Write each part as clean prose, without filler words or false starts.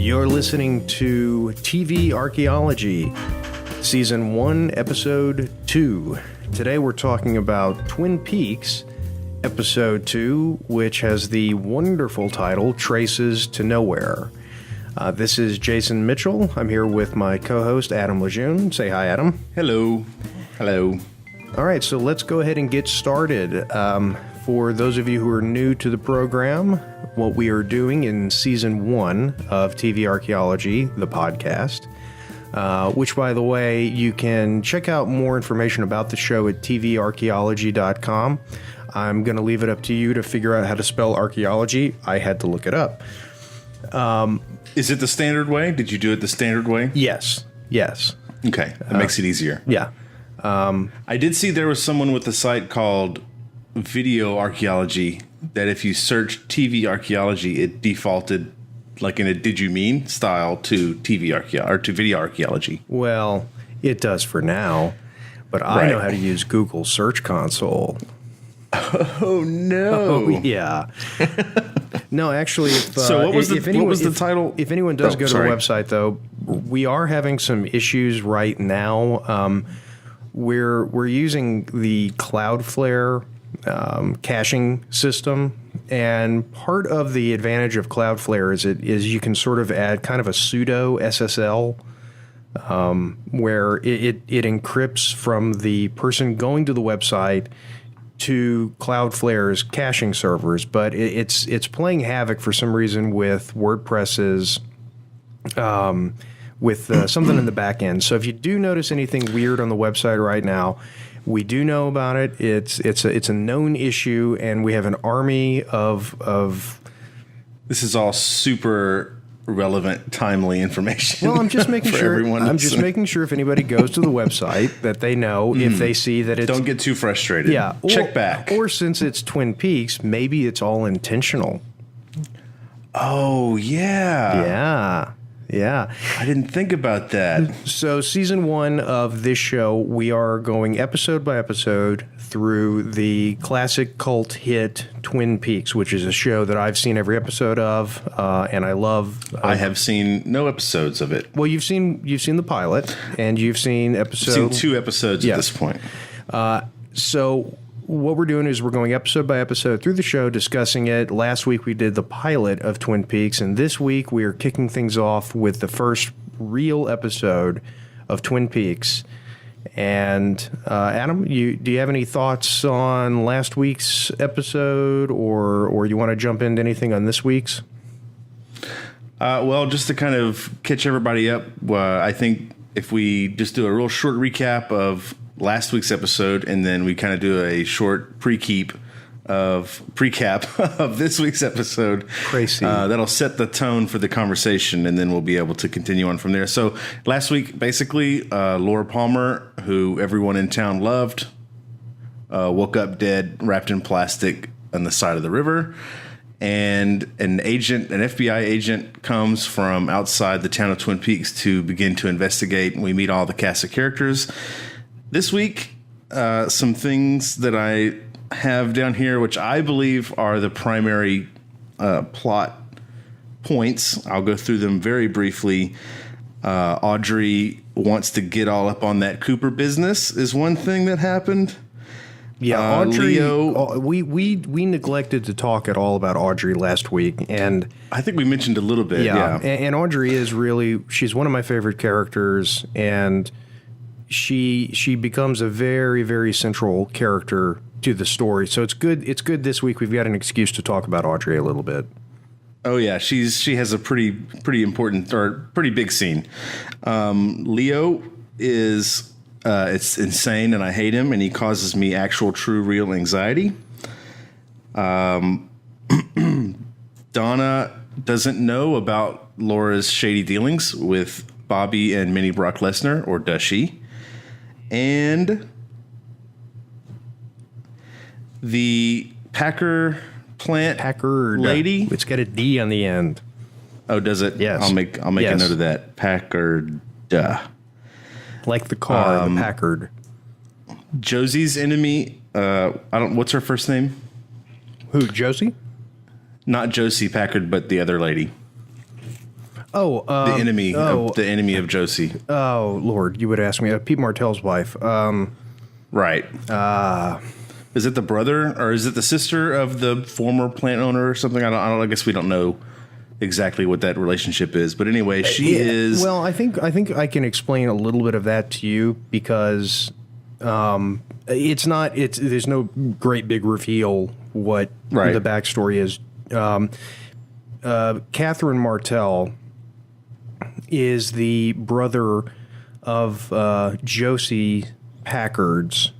You're listening to TV Archaeology, Season 1, Episode 2. Today we're talking about Twin Peaks, Episode 2, which has the wonderful title, Traces to Nowhere. This is Jason Mitchell. I'm here with my co-host, Adam Lejeune. Say hi, Adam. Hello. Hello. All right, so let's go ahead and get started. For those of you who are new to the program, what we are doing in Season 1 of TV Archaeology, the podcast, which, by the way, you can check out more information about the show at tvarchaeology.com. I'm going to leave it up to you to figure out how to spell archaeology. I had to look it up. Is it the standard way? Did you do it the standard way? Yes. Okay, that makes it easier. Yeah. I did see there was someone with a site called Video Archaeology that if you search TV Archaeology, it defaulted like in a Did You Mean style to TV Archaeology or to Video Archaeology. Well, it does for now, but I know how to use Google Search Console. Oh, no. Oh, yeah. No, actually, so what was the title? If anyone does go to the website, though, we are having some issues right now. We're using the Cloudflare caching system, and part of the advantage of Cloudflare is you can sort of add kind of a pseudo SSL where it encrypts from the person going to the website to Cloudflare's caching servers, but it's playing havoc for some reason with WordPress's with something in the back end. So if you do notice anything weird on the website right now, we do know about it. It's a known issue, and we have an army of. This is all super relevant, timely information. Well, I'm just making sure. I'm just making sure if anybody goes to the website that they know if they see that it's. Don't get too frustrated. Yeah, check back. Or since it's Twin Peaks, maybe it's all intentional. Oh yeah. Yeah. I didn't think about that. So Season 1 of this show, we are going episode by episode through the classic cult hit Twin Peaks, which is a show that I've seen every episode of, and I love. I have seen no episodes of it. Well, you've seen the pilot, and you've seen episode. I've seen 2 episodes at this point. So what we're doing is we're going episode by episode through the show, discussing it. Last week we did the pilot of Twin Peaks, and this week we are kicking things off with the first real episode of Twin Peaks. And Adam, do you have any thoughts on last week's episode, or you want to jump into anything on this week's? Well, just to kind of catch everybody up, I think if we just do a real short recap of last week's episode, and then we kind of do a short precap of this week's episode. Crazy. That'll set the tone for the conversation, and then we'll be able to continue on from there. So last week, basically, Laura Palmer, who everyone in town loved, woke up dead, wrapped in plastic on the side of the river. And an FBI agent comes from outside the town of Twin Peaks to begin to investigate. And we meet all the cast of characters. This week, some things that I have down here, which I believe are the primary plot points. I'll go through them very briefly. Audrey wants to get all up on that Cooper business is one thing that happened. Yeah, Audrey. Leo, we neglected to talk at all about Audrey last week, and I think we mentioned a little bit. Yeah. And Audrey is she's one of my favorite characters, and she becomes a very, very central character to the story. So it's good this week we've got an excuse to talk about Audrey a little bit. Oh yeah, she has a pretty important or pretty big scene. Leo is it's insane, and I hate him, and he causes me actual true real anxiety. Donna doesn't know about Laura's shady dealings with Bobby and Mini Brock Lesnar, or does she? And the Packard lady. It's got a D on the end. Oh, does it? Yes. I'll make a note of that. Packard. Like the car, the Packard. Josie's enemy. What's her first name? Who? Josie? Not Josie Packard, but the other lady. The enemy of Josie. Oh, Lord, you would ask me. Pete Martell's wife. Right. Is it the brother or is it the sister of the former plant owner or something? I guess we don't know exactly what that relationship is. But anyway, she is. Well, I think I can explain a little bit of that to you because there's no great big reveal what the backstory is. Catherine Martell is the brother of Josie Packard's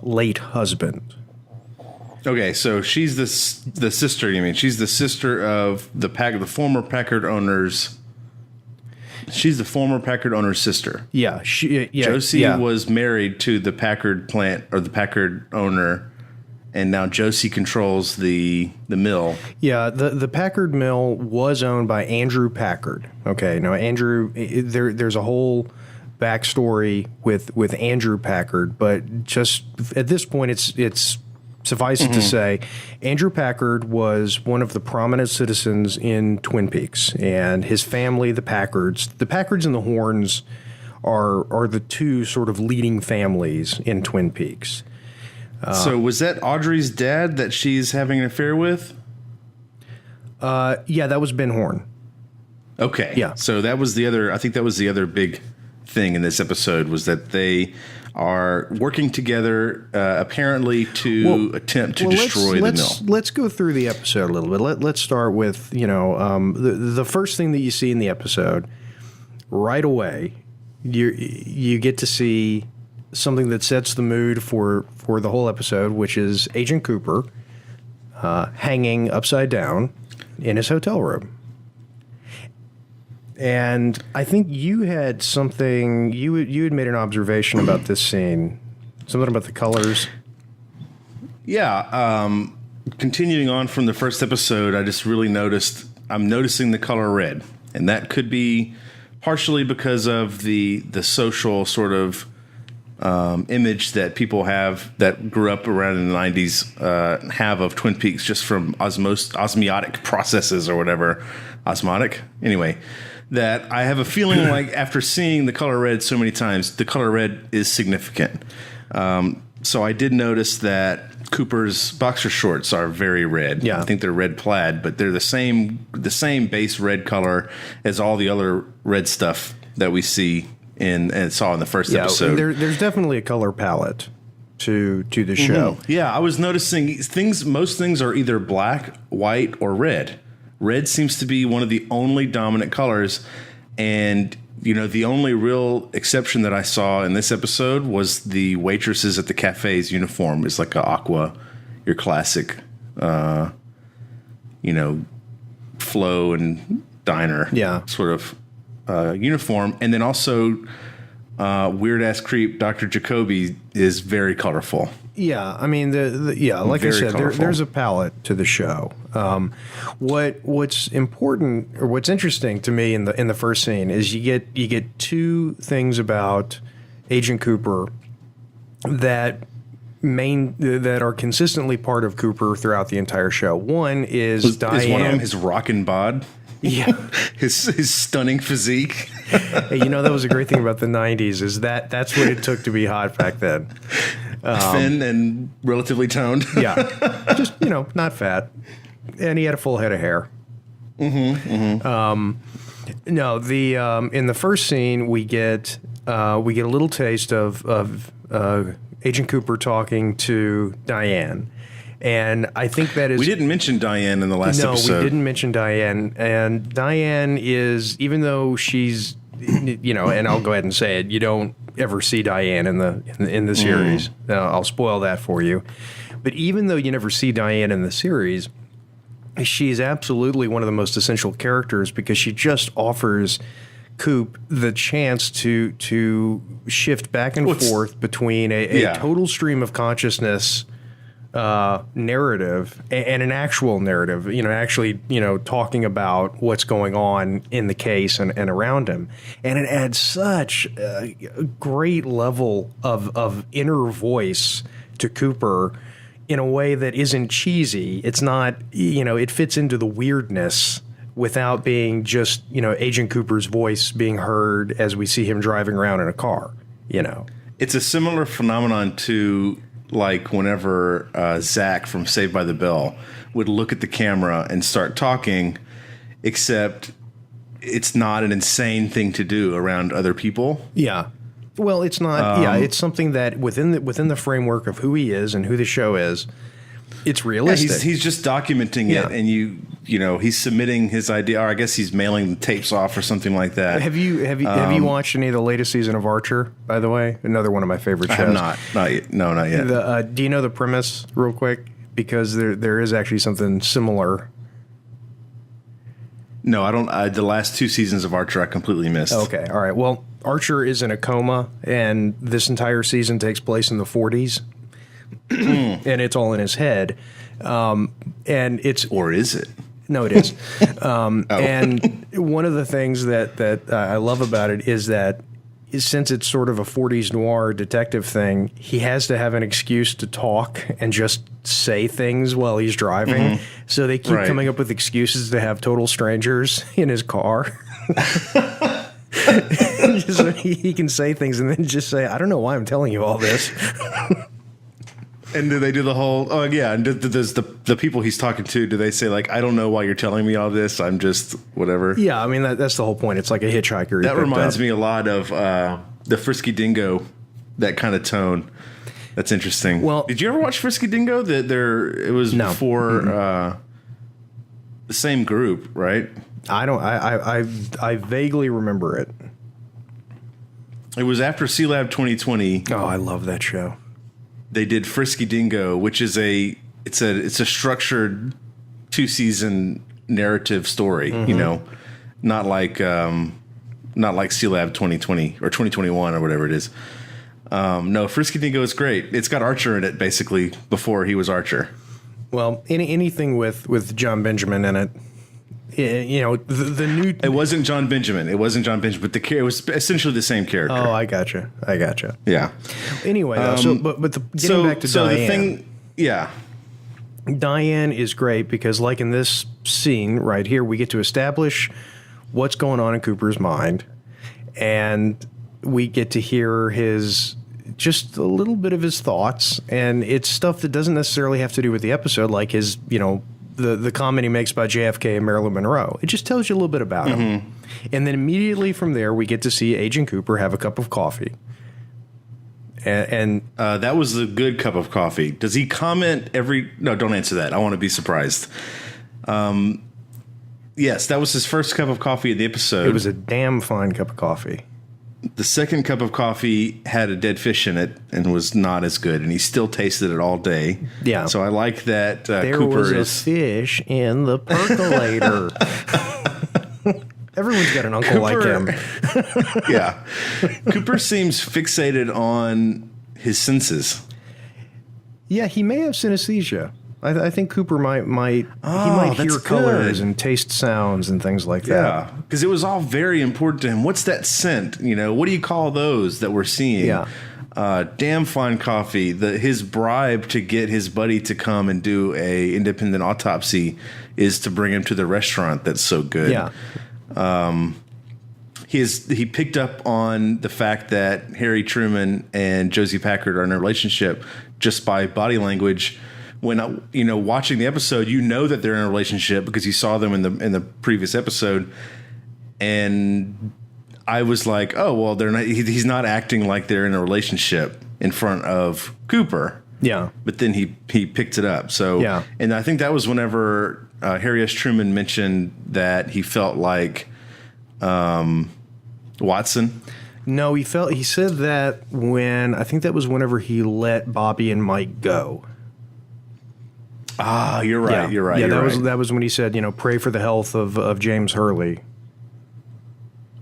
late husband. Okay, so she's the sister. You mean she's the sister of the former Packard owner's. She's the former Packard owner's sister. Yeah, Josie was married to the Packard plant or the Packard owner, and now Josie controls the mill. Yeah, the Packard mill was owned by Andrew Packard. Okay, now Andrew, there's a whole backstory with Andrew Packard, but just at this point, it's suffice it to say, Andrew Packard was one of the prominent citizens in Twin Peaks, and his family, the Packards and the Horns, are the two sort of leading families in Twin Peaks. So was that Audrey's dad that she's having an affair with? Yeah, that was Ben Horn. Okay. Yeah. So that was I think that was the other big thing in this episode was that they are working together apparently to attempt to destroy the mill. Let's go through the episode a little bit. Let's start with, the first thing that you see in the episode right away. You get to see something that sets the mood for the whole episode, which is Agent Cooper hanging upside down in his hotel room. And I think you had something, you had made an observation about this scene, something about the colors. Yeah. Continuing on from the first episode, I just really I'm noticing the color red. And that could be partially because of the social sort of image that people have that grew up around in the 90s have of Twin Peaks just from osmotic processes or whatever. Osmotic? Anyway. That I have a feeling like after seeing the color red so many times, the color red is significant. So I did notice that Cooper's boxer shorts are very red. Yeah. I think they're red plaid, but they're the same base red color as all the other red stuff that we see and saw in the first episode. There's definitely a color palette to the show. Yeah, I was noticing most things are either black, white, or red. Red seems to be one of the only dominant colors, and the only real exception that I saw in this episode was the waitresses at the cafe's uniform. It's like your classic, flow and diner sort of uniform, and then also weird ass creep Dr. Jacoby is very colorful. Yeah, I mean, like I said, there's a palette to the show. What's important or what's interesting to me in the first scene is you get two things about Agent Cooper that are consistently part of Cooper throughout the entire show. One is Diane. Is one of them his rockin' bod? Yeah, his stunning physique. Hey, that was a great thing about the 90s is that's what it took to be hot back then. Thin and relatively toned. Yeah, just not fat, and he had a full head of hair. No, in the first scene we get a little taste of Agent Cooper talking to Diane. And I think that is... We didn't mention Diane in the last episode. No, we didn't mention Diane. And Diane is, even though she's, and I'll go ahead and say it, you don't ever see Diane in the series. I'll spoil that for you. But even though you never see Diane in the series, she's absolutely one of the most essential characters because she just offers Coop the chance to shift back and forth between a total stream of consciousness narrative and an actual narrative, actually, talking about what's going on in the case and around him. And it adds such a great level of inner voice to Cooper in a way that isn't cheesy. It's not, it fits into the weirdness without being just, Agent Cooper's voice being heard as we see him driving around in a car, It's a similar phenomenon to like whenever Zach from Saved by the Bell would look at the camera and start talking, except it's not an insane thing to do around other people. Yeah. Well, it's not. It's something that within the framework of who he is and who the show is, it's realistic. Yeah, he's just documenting it, and he's submitting his idea, or I guess he's mailing the tapes off or something like that. Have you watched any of the latest season of Archer? By the way, another one of my favorite shows. I have not yet. No, not yet. Do you know the premise, real quick? Because there is actually something similar. No, I don't. The last 2 seasons of Archer, I completely missed. Okay, all right. Well, Archer is in a coma, and this entire season takes place in the 40s, and it's all in his head. And it's or is it? No, it is. And one of the things that I love about it is that since it's sort of a 40s noir detective thing, he has to have an excuse to talk and just say things while he's driving. Mm-hmm. So they keep coming up with excuses to have total strangers in his car. So he can say things and then just say, I don't know why I'm telling you all this. And do they do the whole, oh, yeah, and does the people he's talking to, do they say, like, I don't know why you're telling me all this, I'm just whatever? Yeah, I mean, that's the whole point. It's like a hitchhiker. That reminds me a lot of the Frisky Dingo, that kind of tone. That's interesting. Well, did you ever watch Frisky Dingo? It was before the same group, right? I vaguely remember it. It was after C-Lab 2020. Oh, I love that show. They did Frisky Dingo, which is it's a structured 2-season narrative story, not like C-Lab 2020 or 2021 or whatever it is. No, Frisky Dingo is great. It's got Archer in it, basically, before he was Archer. Well, anything with John Benjamin in it, the new. It wasn't John Benjamin. But it was essentially the same character. Oh, I gotcha. Yeah. Anyway, getting back to Diane. The thing, yeah. Diane is great because, like in this scene right here, we get to establish what's going on in Cooper's mind, and we get to hear just a little bit of his thoughts, and it's stuff that doesn't necessarily have to do with the episode, like his, the comment he makes about JFK and Marilyn Monroe. It just tells you a little bit about him. And then immediately from there, we get to see Agent Cooper have a cup of coffee. And that was a good cup of coffee. Does he comment No, don't answer that. I want to be surprised. Yes, that was his first cup of coffee in the episode. It was a damn fine cup of coffee. The second cup of coffee had a dead fish in it and was not as good, and he still tasted it all day. Yeah. So I like that there Cooper was a fish in the percolator. Everyone's got an uncle like him. Yeah. Cooper seems fixated on his senses. Yeah, he may have synesthesia. I think Cooper might hear colors and taste sounds and things like that. Yeah, because it was all very important to him. What's that scent? What do you call those that we're seeing? Yeah. Damn fine coffee. His bribe to get his buddy to come and do a independent autopsy is to bring him to the restaurant that's so good. Yeah. He picked up on the fact that Harry Truman and Josie Packard are in a relationship just by body language. When watching the episode, that they're in a relationship because you saw them in the previous episode, and I was like, oh well, they're not. He's not acting like they're in a relationship in front of Cooper. Yeah, but then he picked it up. So yeah, and I think that was whenever Harry S. Truman mentioned that he felt like Watson. No, he said that when I think that was whenever he let Bobby and Mike go. Ah, you're right. Yeah. You're right. Yeah, you're that was when he said, pray for the health of James Hurley.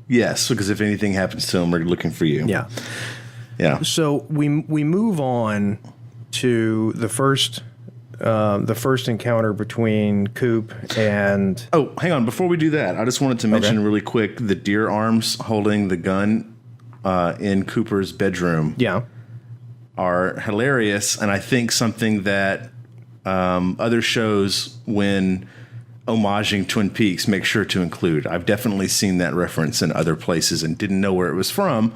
Yes, because if anything happens to him, we're looking for you. Yeah. Yeah. So we move on to the first encounter between Coop and. Oh, hang on! Before we do that, I just wanted to mention really quick the deer arms holding the gun in Cooper's bedroom. Yeah. Are hilarious, and I think something that other shows, when homaging Twin Peaks, make sure to include. I've definitely seen that reference in other places and didn't know where it was from,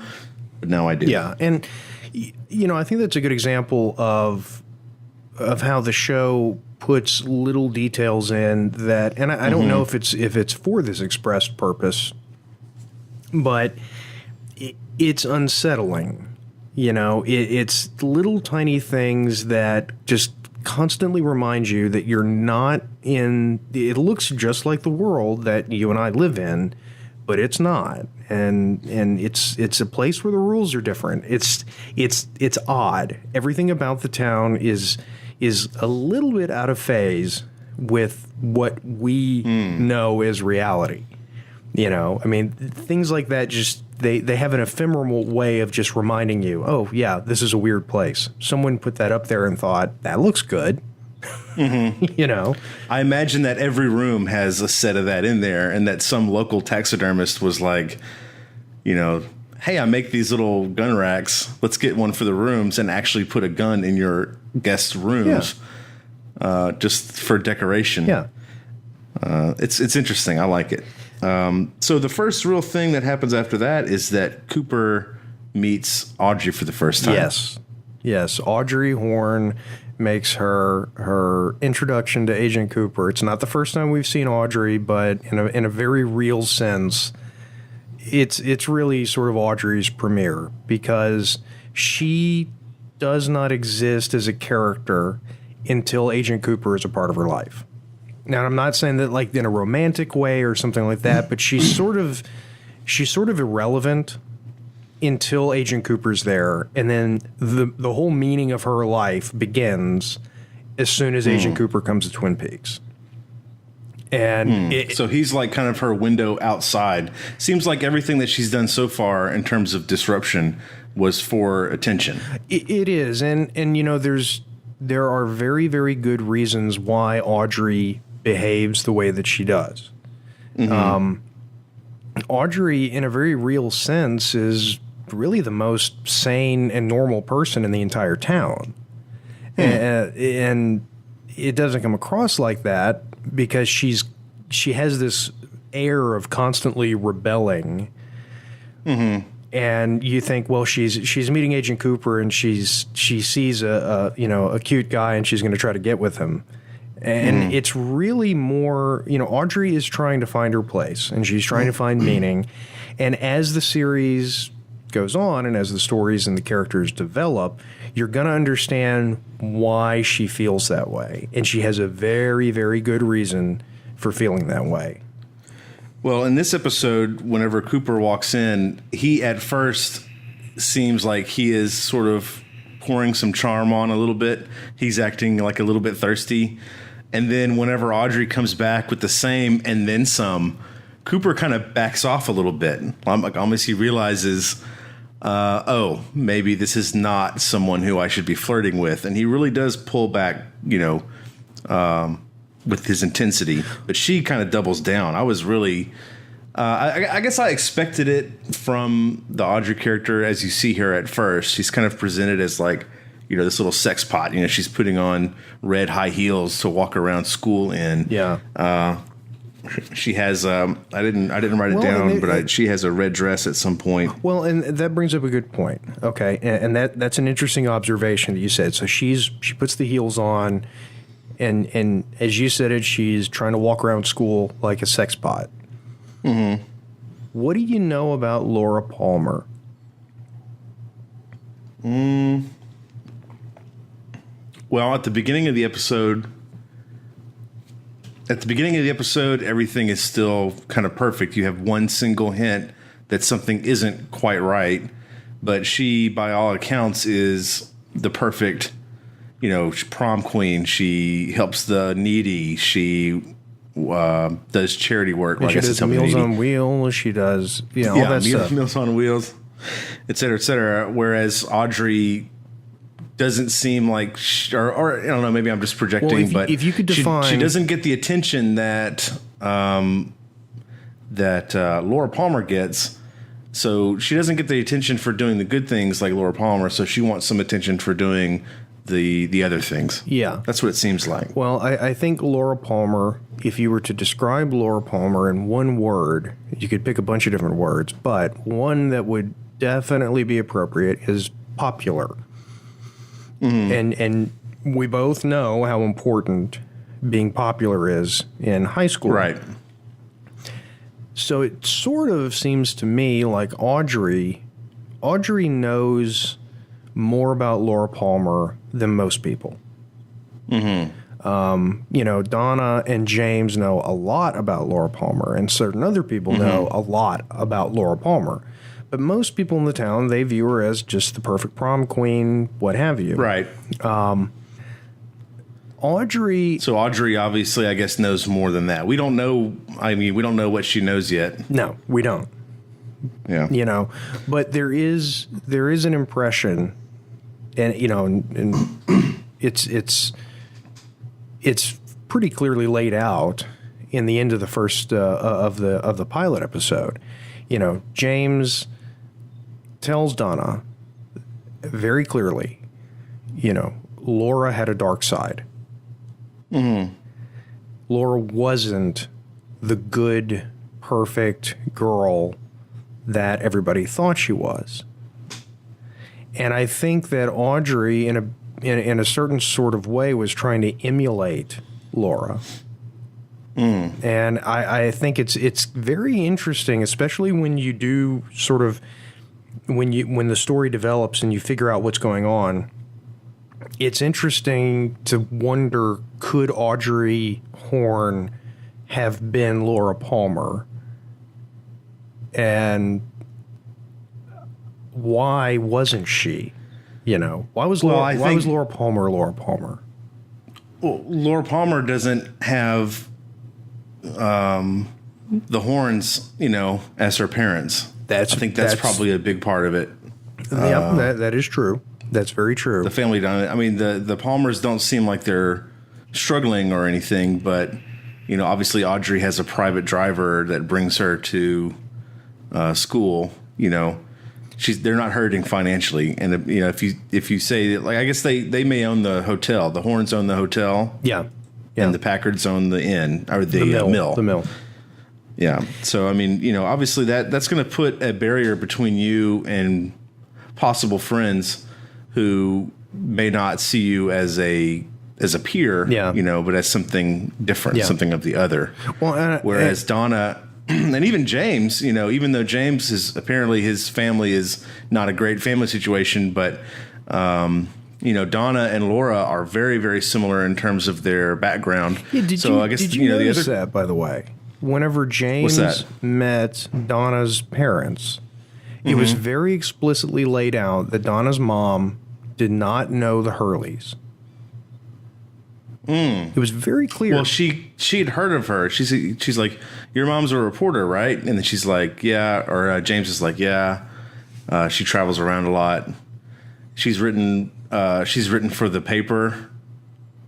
but now I do. Yeah, and I think that's a good example of how the show puts little details in that, and I don't know if it's for this expressed purpose, but it's unsettling. It's little tiny things that just constantly remind you that you're not in. It looks just like the world that you and I live in, but it's not. And it's a place where the rules are different. It's odd. Everything about the town is a little bit out of phase with what we know as reality. Things like that just they have an ephemeral way of just reminding you, oh yeah, this is a weird place. Someone put that up there and thought, that looks good. I imagine that every room has a set of that in there, and that some local taxidermist was like, hey, I make these little gun racks. Let's get one for the rooms and actually put a gun in your guest rooms, just for decoration. Yeah, it's interesting. I like it. So the first real thing that happens after that is that Cooper meets Audrey for the first time. Yes. Audrey Horne makes her introduction to Agent Cooper. It's not the first time we've seen Audrey, but in a very real sense, it's really sort of Audrey's premiere, because she does not exist as a character until Agent Cooper is a part of her life. Now, I'm not saying that like in a romantic way or something like that, but she's sort of irrelevant until Agent Cooper's there, and then the whole meaning of her life begins as soon as Agent Cooper comes to Twin Peaks. And so he's like kind of her window outside. Seems like everything that she's done so far in terms of disruption was for attention. It is, and there are very, very good reasons why Audrey behaves the way that she does. Audrey, in a very real sense, is really the most sane and normal person in the entire town. And it doesn't come across like that because she has this air of constantly rebelling. And you think, well, she's meeting Agent Cooper and she sees a cute guy and she's going to try to get with him. And it's really more, Audrey is trying to find her place, and she's trying to find meaning. And as the series goes on, and as the stories and the characters develop, you're going to understand why she feels that way. And she has a very, very good reason for feeling that way. Well, in this episode, whenever Cooper walks in, he at first seems like he is sort of pouring some charm on a little bit. He's acting like a little bit thirsty. And then whenever Audrey comes back with the same and then some, Cooper kind of backs off a little bit. Like almost he realizes, maybe this is not someone who I should be flirting with. And he really does pull back, with his intensity. But she kind of doubles down. I was really... I guess I expected it from the Audrey character as you see her at first. She's kind of presented as like, this little sex pot. She's putting on red high heels to walk around school in. Yeah. She has. I didn't write it down, but she has a red dress at some point. Well, and that brings up a good point. Okay, and that's an interesting observation that you said. So she puts the heels on, and as you said it, she's trying to walk around school like a sex pot. What do you know about Laura Palmer? Well, at the beginning of the episode, everything is still kind of perfect. You have one single hint that something isn't quite right, but she, by all accounts, is the perfect, prom queen. She helps the needy. She does charity work. She does Meals on Wheels. She does, all that stuff. Meals on Wheels, et cetera, et cetera. Whereas Audrey doesn't seem like, or I don't know, maybe I'm just projecting, but if you could define, she doesn't get the attention that Laura Palmer gets. So she doesn't get the attention for doing the good things like Laura Palmer. So she wants some attention for doing the other things. Yeah. That's what it seems like. Well, I think Laura Palmer, if you were to describe Laura Palmer in one word, you could pick a bunch of different words, but one that would definitely be appropriate is popular. And we both know how important being popular is in high school. Right. So it sort of seems to me like Audrey knows more about Laura Palmer than most people. Donna and James know a lot about Laura Palmer, and certain other people know a lot about Laura Palmer. But most people in the town, they view her as just the perfect prom queen, what have you. Right. Audrey... So Audrey obviously, I guess, knows more than that. We don't know. I mean, we don't know what she knows yet. No, we don't. Yeah. But there is an impression, and it's pretty clearly laid out in the end of the first of the pilot episode. James tells Donna very clearly, Laura had a dark side. Laura wasn't the good, perfect girl that everybody thought she was. And I think that Audrey, in a certain sort of way, was trying to emulate Laura. And I think it's very interesting, especially when you do sort of when the story develops and you figure out what's going on. It's interesting to wonder, could Audrey Horne have been Laura Palmer? And why wasn't she? Why was Laura Palmer Laura Palmer? Well, Laura Palmer doesn't have the Horns, as her parents. I think that's probably a big part of it. Yeah, that is true. That's very true. The family dynamic. I mean, the Palmers don't seem like they're struggling or anything, but obviously Audrey has a private driver that brings her to school. They're not hurting financially, and if you say that, like, I guess they may own the hotel. The Horns own the hotel. Yeah. And the Packards own the inn or the mill. The mill. Yeah. So I mean, obviously that's going to put a barrier between you and possible friends who may not see you as a peer, but as something different, something of the other. Well, whereas Donna and even James, even though James is apparently his family is not a great family situation, but Donna and Laura are very, very similar in terms of their background. Yeah, did you notice that, by the way? Whenever James met Donna's parents, it was very explicitly laid out that Donna's mom did not know the Hurleys. It was very clear. Well, she had heard of her. She's like, your mom's a reporter, right? And then she's like, yeah. Or James is like, yeah. She travels around a lot. She's written for the paper,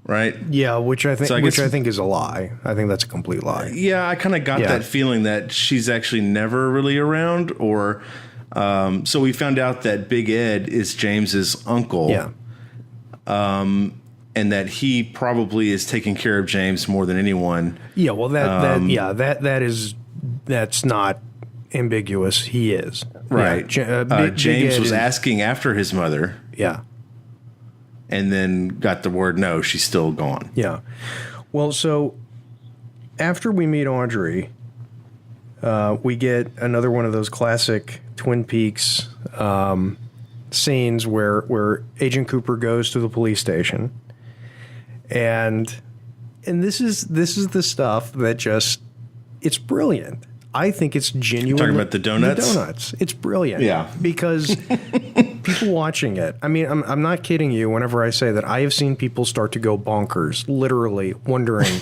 right? Yeah, which I think is a lie. I think that's a complete lie. Yeah, I kind of got that feeling that she's actually never really around, or so we found out that Big Ed is James's uncle. Yeah. And that he probably is taking care of James more than anyone. Yeah, well, that's not ambiguous. He is. Right. Yeah, James was asking after his mother. Yeah. And then got the word, no, she's still gone. Yeah. Well, so after we meet Audrey, we get another one of those classic Twin Peaks scenes where Agent Cooper goes to the police station. And this is the stuff that just, it's brilliant. I think it's genuine. Talking about the donuts? The donuts. It's brilliant. Yeah. Because people watching it, I mean, I'm not kidding you whenever I say that I have seen people start to go bonkers, literally wondering,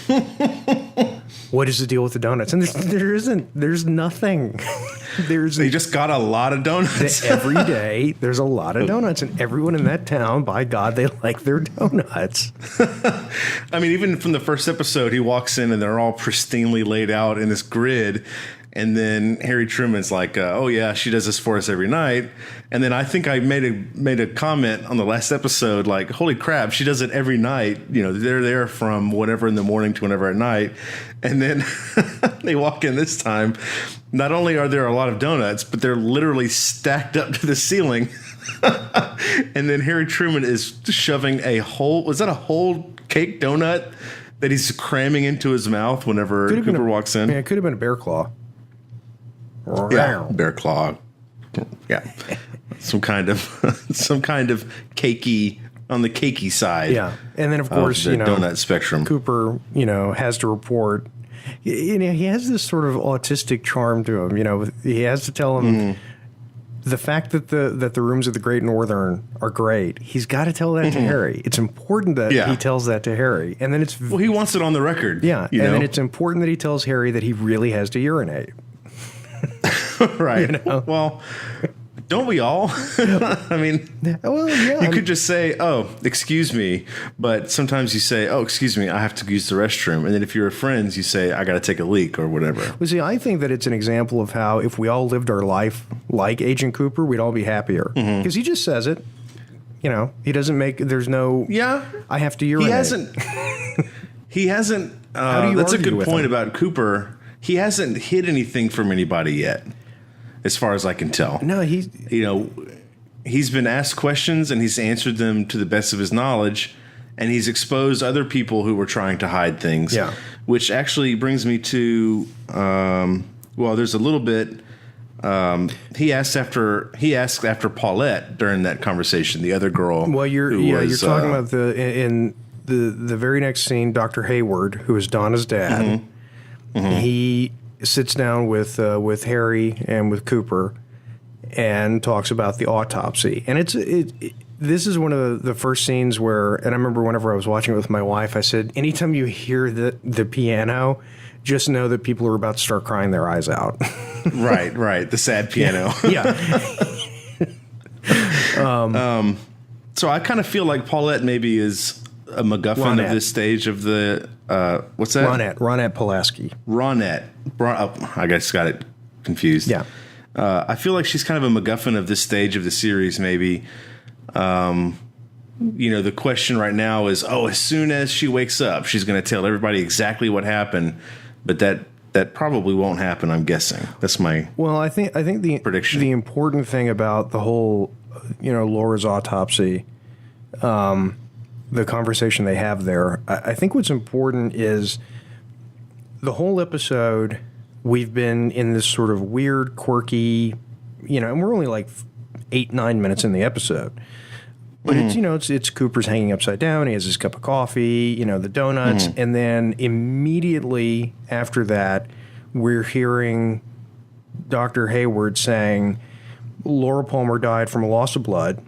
what is the deal with the donuts? And there's nothing. They just got a lot of donuts. Every day, there's a lot of donuts, and everyone in that town, by God, they like their donuts. I mean, even from the first episode, he walks in and they're all pristinely laid out in this grid. And then Harry Truman's like, oh yeah, she does this for us every night. And then I think I made a comment on the last episode, like, holy crap, she does it every night. You know, they're there from whatever in the morning to whatever at night. And then they walk in this time. Not only are there a lot of donuts, but they're literally stacked up to the ceiling. And then Harry Truman is shoving was that a whole cake donut that he's cramming into his mouth whenever Cooper walks in? Yeah, it could have been a bear claw. Yeah, bear claw. Yeah, some kind of cakey on the cakey side. Yeah, and then of course the donut spectrum. Cooper, has to report. He has this sort of autistic charm to him. He has to tell him the fact that the rooms at the Great Northern are great. He's got to tell that to Harry. It's important that he tells that to Harry, and then he wants it on the record. Yeah, then it's important that he tells Harry that he really has to urinate. Right. Well, don't we all? I mean, you could just say, oh, excuse me. But sometimes you say, oh, excuse me, I have to use the restroom. And then if you're friends, you say, I got to take a leak or whatever. Well, see, I think that it's an example of how if we all lived our life like Agent Cooper, we'd all be happier. Because he just says it. He doesn't there's no, I have to urinate. He hasn't, that's a good point about Cooper. He hasn't hid anything from anybody yet, as far as I can tell. No, he's been asked questions and he's answered them to the best of his knowledge, and he's exposed other people who were trying to hide things. Yeah. Which actually brings me to, there's a little bit. He asked after Paulette during that conversation, the other girl. Well, you're talking about in the very next scene, Dr. Hayward, who is Donna's dad. He sits down with Harry and with Cooper and talks about the autopsy. And this is one of the first scenes where, and I remember whenever I was watching it with my wife, I said, anytime you hear the piano, just know that people are about to start crying their eyes out. Right. The sad piano. Yeah. So I kind of feel like Paulette maybe is a MacGuffin of this stage of the what's that? Ronette Pulaski. Ronette. I guess got it confused. Yeah. I feel like she's kind of a MacGuffin of this stage of the series. Maybe. The question right now is, as soon as she wakes up, she's going to tell everybody exactly what happened. But that probably won't happen. I'm guessing. That's my. Well, I think the prediction. The important thing about the whole, Laura's autopsy. The conversation they have there, I think what's important is the whole episode, we've been in this sort of weird, quirky, and we're only like 8-9 minutes in the episode. But it's Cooper's hanging upside down. He has his cup of coffee, the donuts. And then immediately after that, we're hearing Dr. Hayward saying Laura Palmer died from a loss of blood.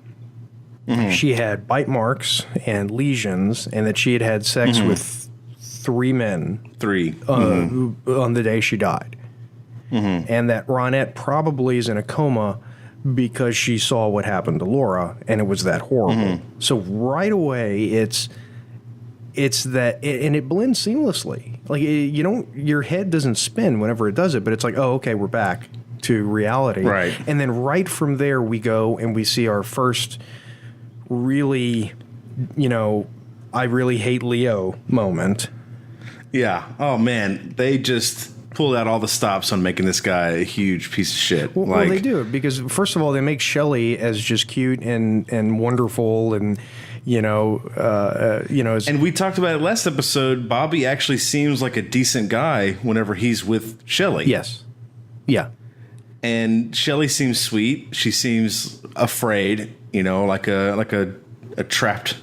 She had bite marks and lesions, and that she had had sex with 3 men. On the day she died. And that Ronette probably is in a coma because she saw what happened to Laura, and it was that horrible. So right away, it's that, and it blends seamlessly. Like your head doesn't spin whenever it does it, but it's like, oh, okay, we're back to reality. Right. And then right from there, we go and we see our first really, I really hate Leo moment. Yeah. Oh man, they just pulled out all the stops on making this guy a huge piece of shit. Well, they do, because first of all, they make Shelley as just cute and wonderful, and and we talked about it last episode. Bobby actually seems like a decent guy whenever he's with Shelley. Yes. Yeah. And Shelley seems sweet. She seems afraid, like a trapped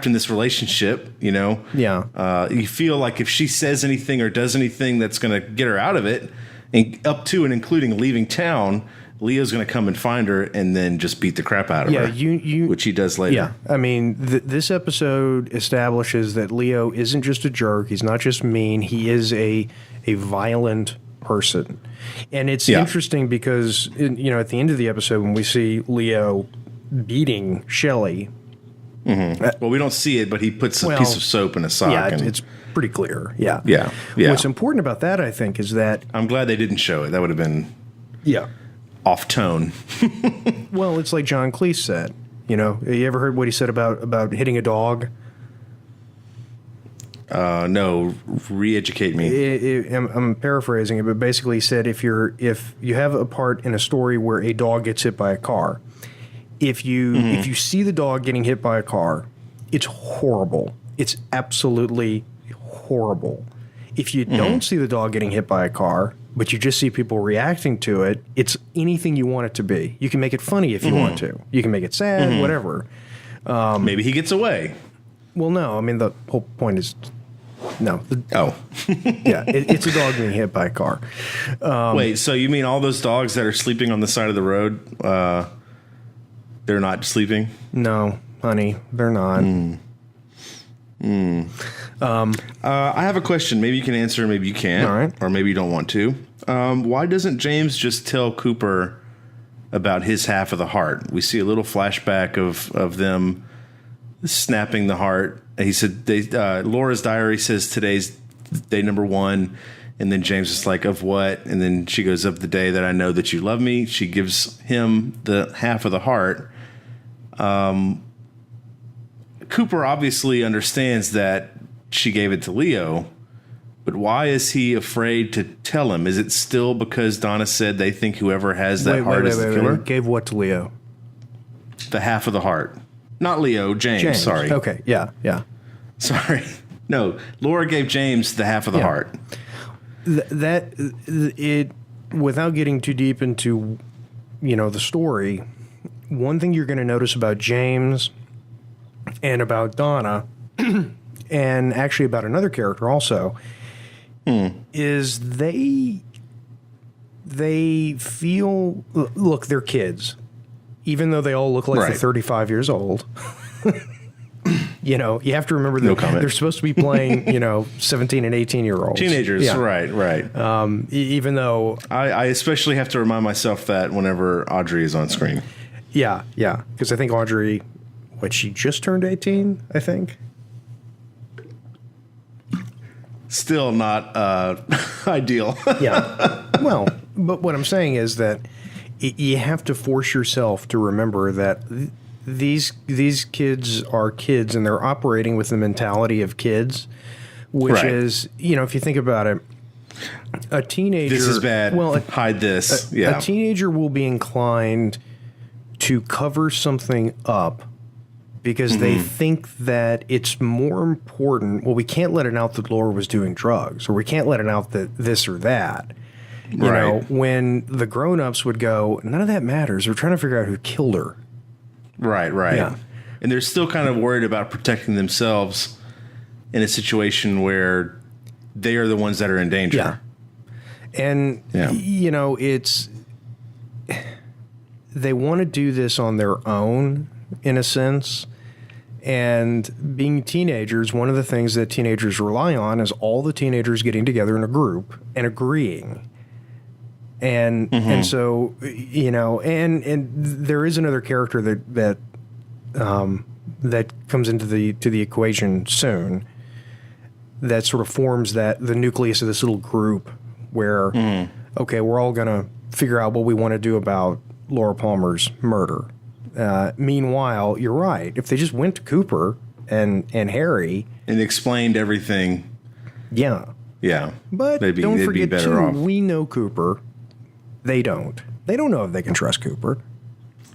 in this relationship, Yeah. You feel like if she says anything or does anything that's going to get her out of it, and up to and including leaving town, Leo's going to come and find her and then just beat the crap out of her. Which he does later. Yeah. I mean, this episode establishes that Leo isn't just a jerk. He's not just mean. He is a violent person. And it's interesting because, at the end of the episode, when we see Leo beating Shelley, Well, we don't see it, but he puts a piece of soap in a sock. Yeah, and it's pretty clear. Yeah. Yeah. Yeah. What's important about that, I think, is that I'm glad they didn't show it. That would have been off tone. well, it's like John Cleese said. You know, you ever heard what he said about hitting a dog? No, re-educate me. I'm paraphrasing it, but basically he said if you have a part in a story where a dog gets hit by a car, if you see the dog getting hit by a car, it's horrible. It's absolutely horrible. If you don't see the dog getting hit by a car, but you just see people reacting to it, it's anything you want it to be. You can make it funny if you want to. You can make it sad, whatever. Maybe he gets away. Well, no. I mean, the whole point is no. Yeah, it's a dog being hit by a car. Wait, so you mean all those dogs that are sleeping on the side of the road, they're not sleeping? No, honey, they're not. I have a question. Maybe you can answer, maybe you can't. All right. Or maybe you don't want to. Why doesn't James just tell Cooper about his half of the heart? We see a little flashback of them snapping the heart. He said, Laura's diary says today's day number 1. And then James is like, of what? And then she goes, of the day that I know that you love me. She gives him the half of the heart. Cooper obviously understands that she gave it to Leo, but why is he afraid to tell him? Is it still because Donna said they think whoever has that heart is the killer? Gave what to Leo? The half of the heart. Not Leo, James. Sorry. Okay, yeah. Sorry. No, Laura gave James the half of the heart. Without getting too deep into, the story, one thing you're going to notice about James and about Donna, and actually about another character also, is they feel, look, they're kids, even though they all look like they're 35 years old. You have to remember that they're supposed to be playing, 17 and 18-year-olds. Teenagers, right. Even though... I especially have to remind myself that whenever Audrey is on screen. Yeah, because I think Audrey, she just turned 18, I think? Still not ideal. Yeah. Well, but what I'm saying is that you have to force yourself to remember that... These kids are kids, and they're operating with the mentality of kids, which is, if you think about it, a teenager... This is bad. Well, hide this. A teenager will be inclined to cover something up because they think that it's more important. Well, we can't let it out that Laura was doing drugs, or we can't let it out that this or that. You know, when the grown-ups would go, none of that matters. We're trying to figure out who killed her. Right. Yeah. And they're still kind of worried about protecting themselves in a situation where they are the ones that are in danger. Yeah. And, it's... They want to do this on their own, in a sense. And being teenagers, one of the things that teenagers rely on is all the teenagers getting together in a group and agreeing. And so, and there is another character that comes into the equation soon that sort of forms the nucleus of this little group where, okay, we're all going to figure out what we want to do about Laura Palmer's murder. Meanwhile, you're right. If they just went to Cooper and Harry and explained everything. Yeah. But don't forget, too, we know Cooper. They don't. They don't know if they can trust Cooper.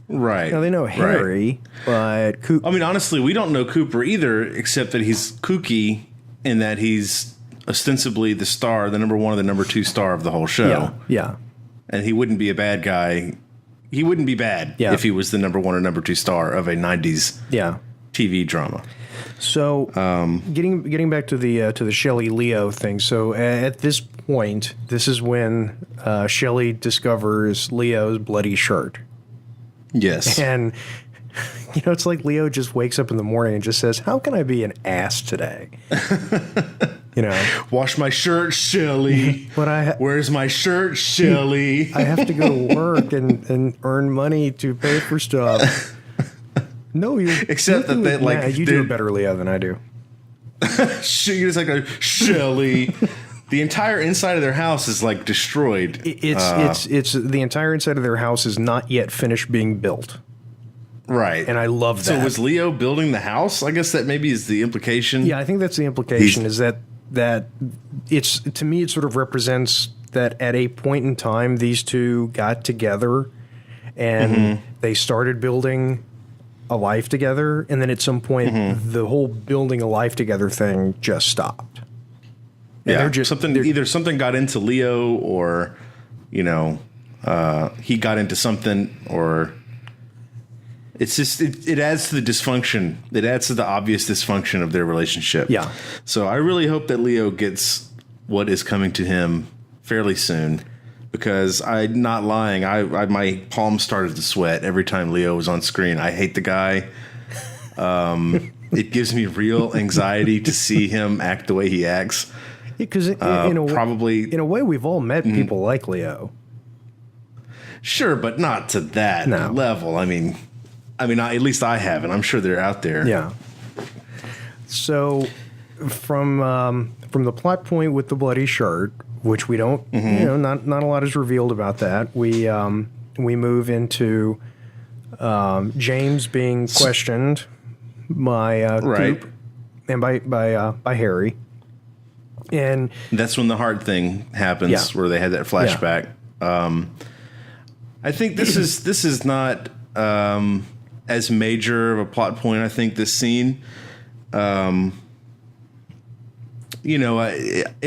Right. They know Harry, but Cooper... I mean, honestly, we don't know Cooper either, except that he's kooky and that he's ostensibly the star, the number 1 or the number 2 star of the whole show. Yeah. And he wouldn't be a bad guy. He wouldn't be bad if he was the number 1 or number 2 star of a 90s TV drama. So, getting back to the Shelley Leo thing. So at this point, this is when Shelley discovers Leo's bloody shirt. Yes, and it's like Leo just wakes up in the morning and just says, "How can I be an ass today?" Wash my shirt, Shelley. But where's my shirt, Shelley? I have to go to work and earn money to pay for stuff. No, you. Except that they like you do it better, Leo, than I do. She's like a Shelly. The entire inside of their house is like destroyed. It's the entire inside of their house is not yet finished being built. Right. And I love that. So was Leo building the house? I guess that maybe is the implication. Yeah, I think that's the implication. Is that it's, to me, it sort of represents that at a point in time these two got together and they started building a life together, and then at some point the whole building a life together thing just stopped. And yeah, either something got into Leo, or he got into something, or it's just it adds to the dysfunction. It adds to the obvious dysfunction of their relationship. Yeah. So I really hope that Leo gets what is coming to him fairly soon, because I'm not lying. I my palms started to sweat every time Leo was on screen. I hate the guy. It gives me real anxiety to see him act the way he acts. Because in a way, we've all met people like Leo. Sure, but not to that level. I mean, at least I haven't. I'm sure they're out there. Yeah. So, from the plot point with the bloody shirt, which we don't, not a lot is revealed about that. We move into James being questioned by Coop and by Harry. And that's when the hard thing happens, where they had that flashback. Yeah. I think this is not as major of a plot point. I think this scene, it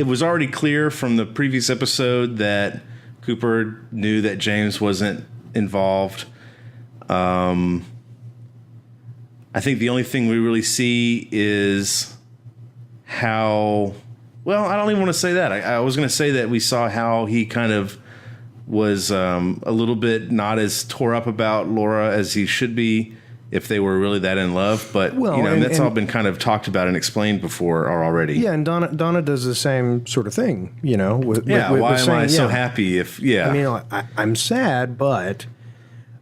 was already clear from the previous episode that Cooper knew that James wasn't involved. I think the only thing we really see is how... Well, I don't even want to say that. I was going to say that we saw how he kind of was a little bit not as tore up about Laura as he should be if they were really that in love. But that's all been kind of talked about and explained before already. Yeah, and Donna does the same sort of thing. Why am I so happy if? Yeah, I mean, I'm sad, but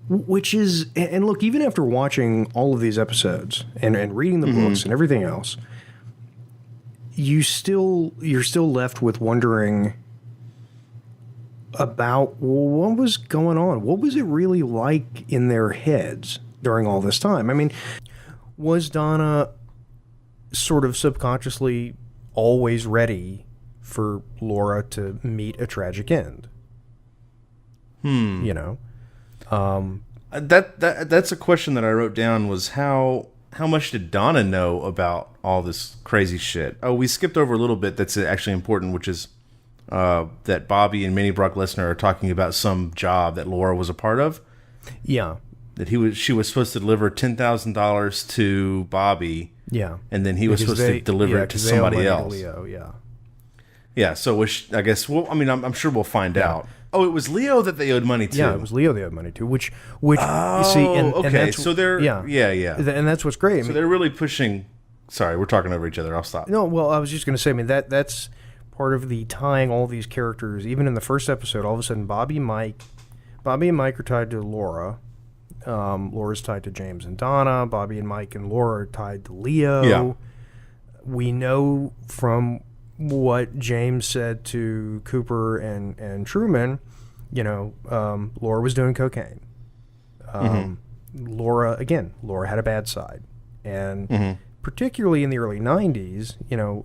which is, and look, even after watching all of these episodes and reading the books and everything else, you're still left with wondering about what was going on. What was it really like in their heads during all this time? I mean, was Donna sort of subconsciously always ready for Laura to meet a tragic end? That's a question that I wrote down, was how much did Donna know about all this crazy shit? Oh, we skipped over a little bit that's actually important, which is that Bobby and Minnie Brock Lesnar are talking about some job that Laura was a part of. Yeah. That she was supposed to deliver $10,000 to Bobby. Yeah. And then he was supposed to deliver it to somebody else. Leo, yeah. Yeah, so I guess, I'm sure we'll find out. Oh, it was Leo that they owed money to. Yeah, it was Leo they owed money to, which you see, okay. And so they're yeah, and that's what's great. So they're really pushing. Sorry, we're talking over each other. I'll stop. No, well, I was just going to say, that's part of the tying all these characters. Even in the first episode, all of a sudden, Bobby and Mike are tied to Laura. Laura's tied to James and Donna. Bobby and Mike and Laura are tied to Leo. Yeah. We know from what James said to Cooper and Truman, Laura was doing cocaine. Laura had a bad side. And particularly in the early 90s,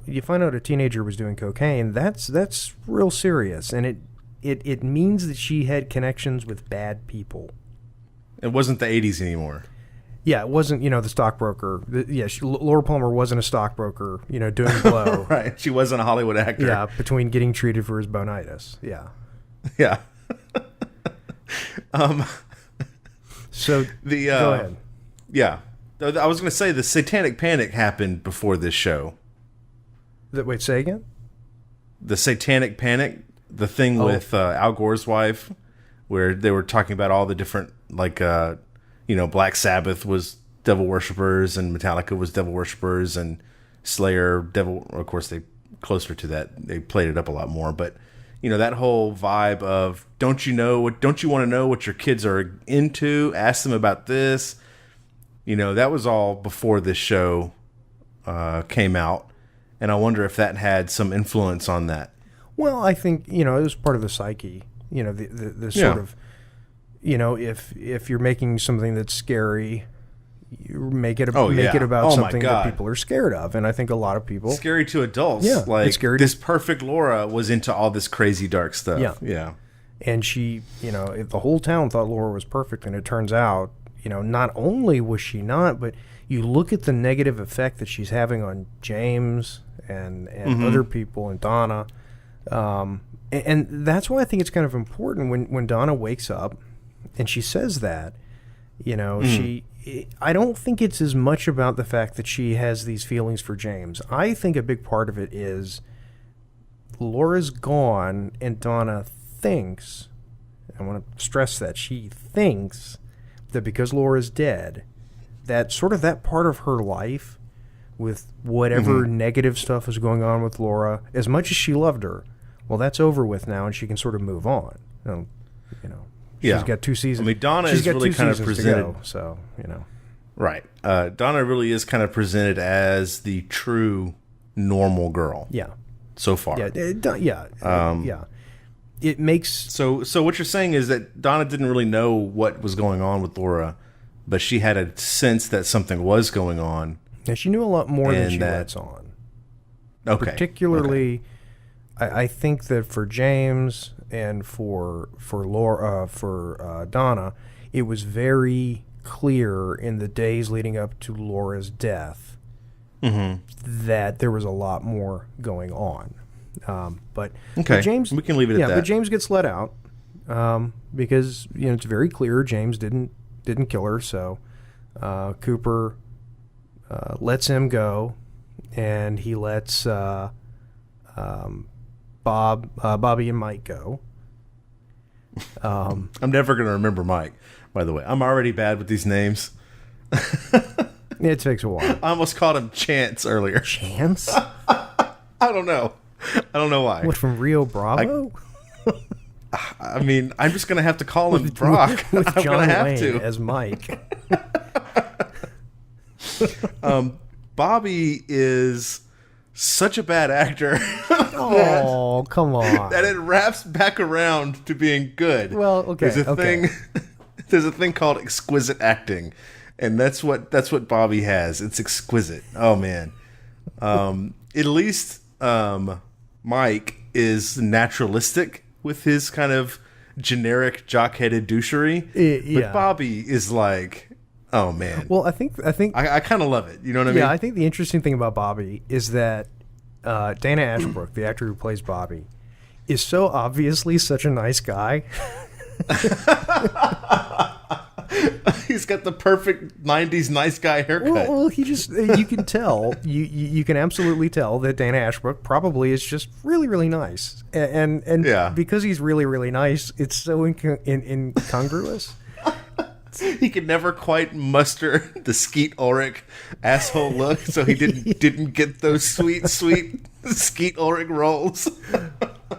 you find out a teenager was doing cocaine, that's real serious. And it means that she had connections with bad people. It wasn't the 80s anymore. Yeah, it wasn't, the stockbroker. Laura Palmer wasn't a stockbroker, doing blow. Right. She wasn't a Hollywood actor. Yeah, between getting treated for his bonitis. Yeah. Yeah. So, go ahead. Yeah. I was going to say the Satanic Panic happened before this show. Wait, say again? The Satanic Panic, the thing with Al Gore's wife, where they were talking about all the different, Black Sabbath was devil worshippers and Metallica was devil worshippers and Slayer devil. Of course, they closer to that. They played it up a lot more, but that whole vibe of don't you want to know what your kids are into? Ask them about this. that was all before this show came out, and I wonder if that had some influence on that. Well, I think it was part of the psyche. The sort of, if you're making something that's scary, you make it about something that people are scared of, and I think a lot of people scary to adults. Yeah, like this perfect Laura was into all this crazy dark stuff. Yeah. And she, the whole town thought Laura was perfect, and it turns out, not only was she not, but you look at the negative effect that she's having on James and other people and Donna, and that's why I think it's kind of important when Donna wakes up and she says that, I don't think it's as much about the fact that she has these feelings for James. I think a big part of it is Laura's gone and Donna thinks, I want to stress that, she thinks that because Laura's dead, that sort of that part of her life with whatever negative stuff is going on with Laura, as much as she loved her, well, that's over with now, and she can sort of move on. She's got 2 seasons. I mean, Donna is really kind of presented. Right. Donna really is kind of presented as the true normal girl. Yeah. So far. Yeah. It makes... So what you're saying is that Donna didn't really know what was going on with Laura, but she had a sense that something was going on. Yeah, she knew a lot more than she lets on. Okay. Particularly, okay. I think that for James and for Laura, for Donna, it was very clear in the days leading up to Laura's death that there was a lot more going on. But James, we can leave it at that. But James gets let out because it's very clear James didn't kill her. So Cooper lets him go, and he lets Bobby and Mike go. I'm never going to remember Mike, by the way. I'm already bad with these names. It takes a while. I almost called him Chance earlier. Chance? I don't know. I don't know why. What, from Rio Bravo? I mean, I'm just going to have to call him Brock. With I'm John going to have Wayne to. as Mike. Bobby is such a bad actor. Oh, come on. That it wraps back around to being good. Well, okay. There's a thing called exquisite acting, and that's what Bobby has. It's exquisite. Oh man. At least Mike is naturalistic with his kind of generic jock-headed douchery. But Bobby is like, oh man. Well, I think I kind of love it. You know what I mean? Yeah, I think the interesting thing about Bobby is that Dana Ashbrook, the actor who plays Bobby, is so obviously such a nice guy. He's got the perfect 90s nice guy haircut. Well, he just, you can tell, you can absolutely tell that Dana Ashbrook probably is just really, really nice. And because he's really, really nice, it's so incongruous. He could never quite muster the Skeet Ulrich asshole look, so he didn't get those sweet Skeet Ulrich roles.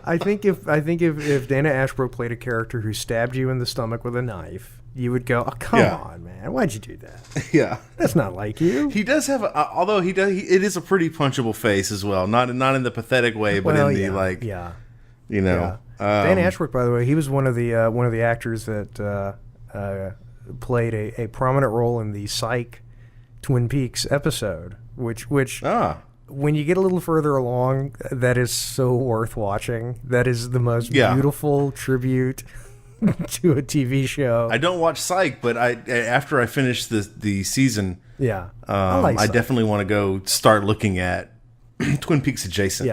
I think if Dana Ashbrook played a character who stabbed you in the stomach with a knife, you would go, "Oh, come on, man! Why'd you do that? Yeah, that's not like you." He does have, it is a pretty punchable face as well. Not in the pathetic way, but in the Dana Ashbrook, by the way, he was one of the actors that played a prominent role in the Psych Twin Peaks episode, which when you get a little further along, that is so worth watching. That is the most beautiful tribute to a TV show. I don't watch Psych, but after I finish the season, I definitely want to go start looking at Twin Peaks adjacent,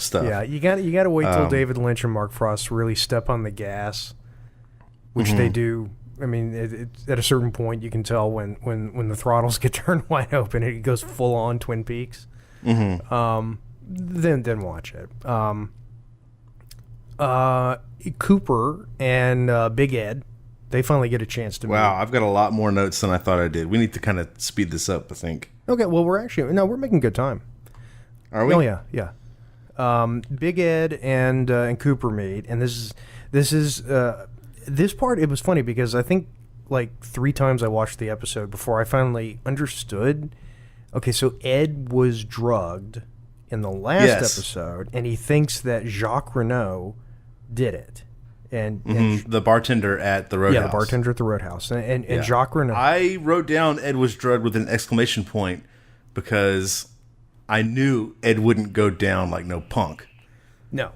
stuff. Yeah, you got to wait till David Lynch and Mark Frost really step on the gas, which they do. I mean, at a certain point, you can tell when the throttles get turned wide open, it goes full on Twin Peaks. Then watch it. Cooper and Big Ed, they finally get a chance to meet. Wow, I've got a lot more notes than I thought I did. We need to kind of speed this up, I think. Okay, well, we're making good time. Are we? Oh yeah. Big Ed and Cooper meet, and this part, it was funny because I think like 3 times I watched the episode before I finally understood. Okay, so Ed was drugged in the last episode, and he thinks that Jacques Renault did it. And the bartender at the Roadhouse. Yeah, the bartender at the Roadhouse. And Jacques Renault. I wrote down Ed was drugged with an exclamation point because I knew Ed wouldn't go down like no punk. No.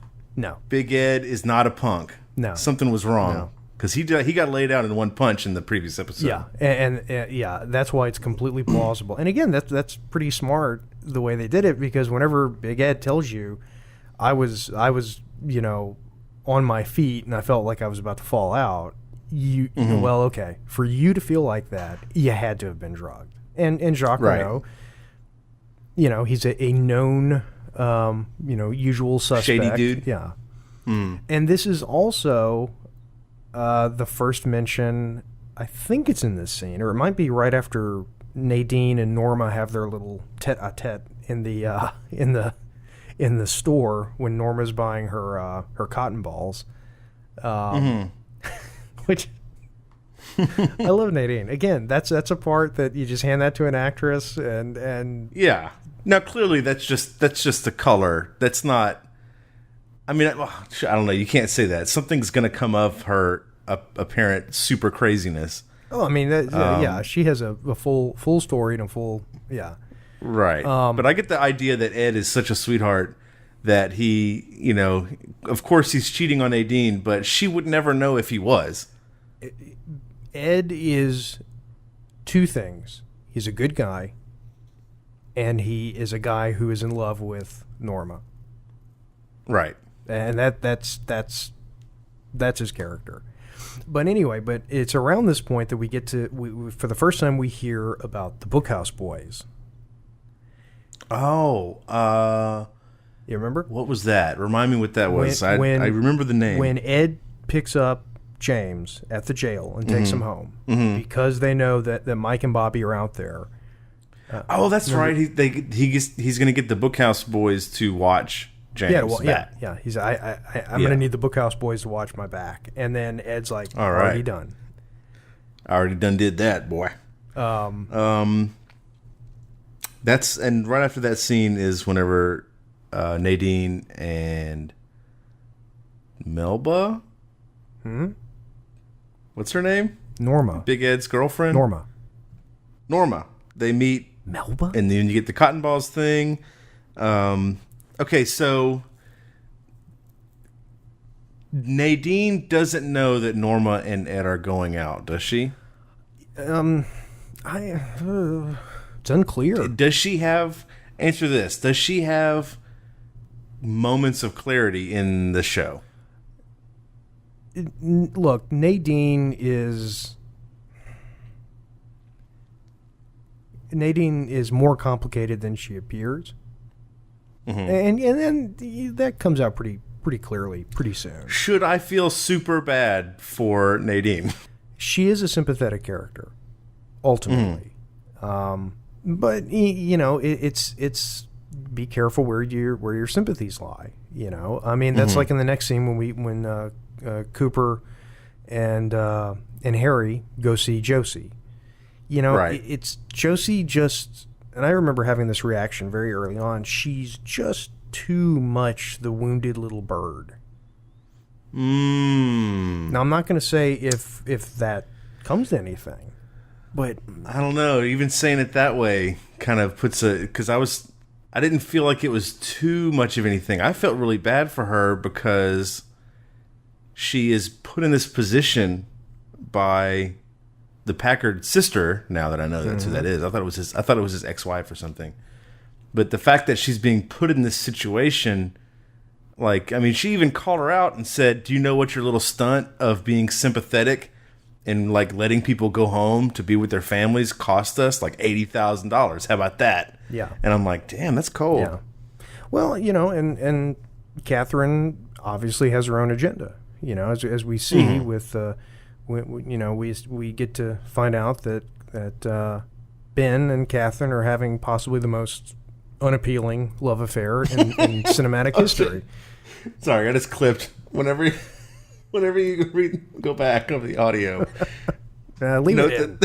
Big Ed is not a punk. No. Something was wrong. Because he got laid out in one punch in the previous episode. Yeah, and that's why it's completely plausible. And again, that's pretty smart the way they did it, because whenever Big Ed tells you, I was on my feet and I felt like I was about to fall out. Well, okay, for you to feel like that, you had to have been drugged. And Jacques Renault, he's a known, usual suspect. Shady dude. Yeah. And this is also the first mention. I think it's in this scene, or it might be right after Nadine and Norma have their little tete-a-tete in the store when Norma's buying her cotton balls, which I love Nadine. Again, that's a part that you just hand that to an actress, and yeah. Now clearly that's just the color. That's not. I mean, I don't know. You can't say that. Something's going to come of her apparent super craziness. Oh, I mean, she has a full story and a full Right. But I get the idea that Ed is such a sweetheart that he, of course he's cheating on Nadine, but she would never know if he was. Ed is 2 things. He's a good guy, and he is a guy who is in love with Norma. Right. And that's his character. But anyway, it's around this point that we get to, for the first time, we hear about the Bookhouse Boys. Oh, you remember? What was that? Remind me what that was. I remember the name. When Ed picks up James at the jail and takes him home, because they know that Mike and Bobby are out there. That's right. He's going to get the Bookhouse Boys to watch James. Yeah. He's I'm going to need the Bookhouse Boys to watch my back, and then Ed's like, all right, already done. I already done did that, boy. That's, and right after that scene is whenever Nadine and Melba. What's her name? Norma. Big Ed's girlfriend. Norma. They meet. Melba. And then you get the cotton balls thing. Okay, so Nadine doesn't know that Norma and Ed are going out, does she? It's unclear. Does she have, answer this, does she have moments of clarity in the show? Look, Nadine is more complicated than she appears. And then that comes out pretty clearly pretty soon. Should I feel super bad for Nadine? She is a sympathetic character, ultimately. But it's be careful where your sympathies lie. I mean, that's like in the next scene when Cooper and Harry go see Josie. Right. It's Josie just. And I remember having this reaction very early on. She's just too much the wounded little bird. Now, I'm not going to say if that comes to anything, but I don't know. Even saying it that way kind of puts because I didn't feel like it was too much of anything. I felt really bad for her because she is put in this position by the Packard sister. Now that I know that's who that is, I thought it was his ex-wife or something. But the fact that she's being put in this situation, like, I mean, she even called her out and said, "Do you know what your little stunt of being sympathetic and like letting people go home to be with their families cost us like $80,000? How about that?" Yeah. And I'm like, damn, that's cold. Yeah. Well, and Catherine obviously has her own agenda. As we see with. We get to find out that Ben and Catherine are having possibly the most unappealing love affair in cinematic history. Sorry, I just clipped. Whenever you go back over the audio, Leave it in.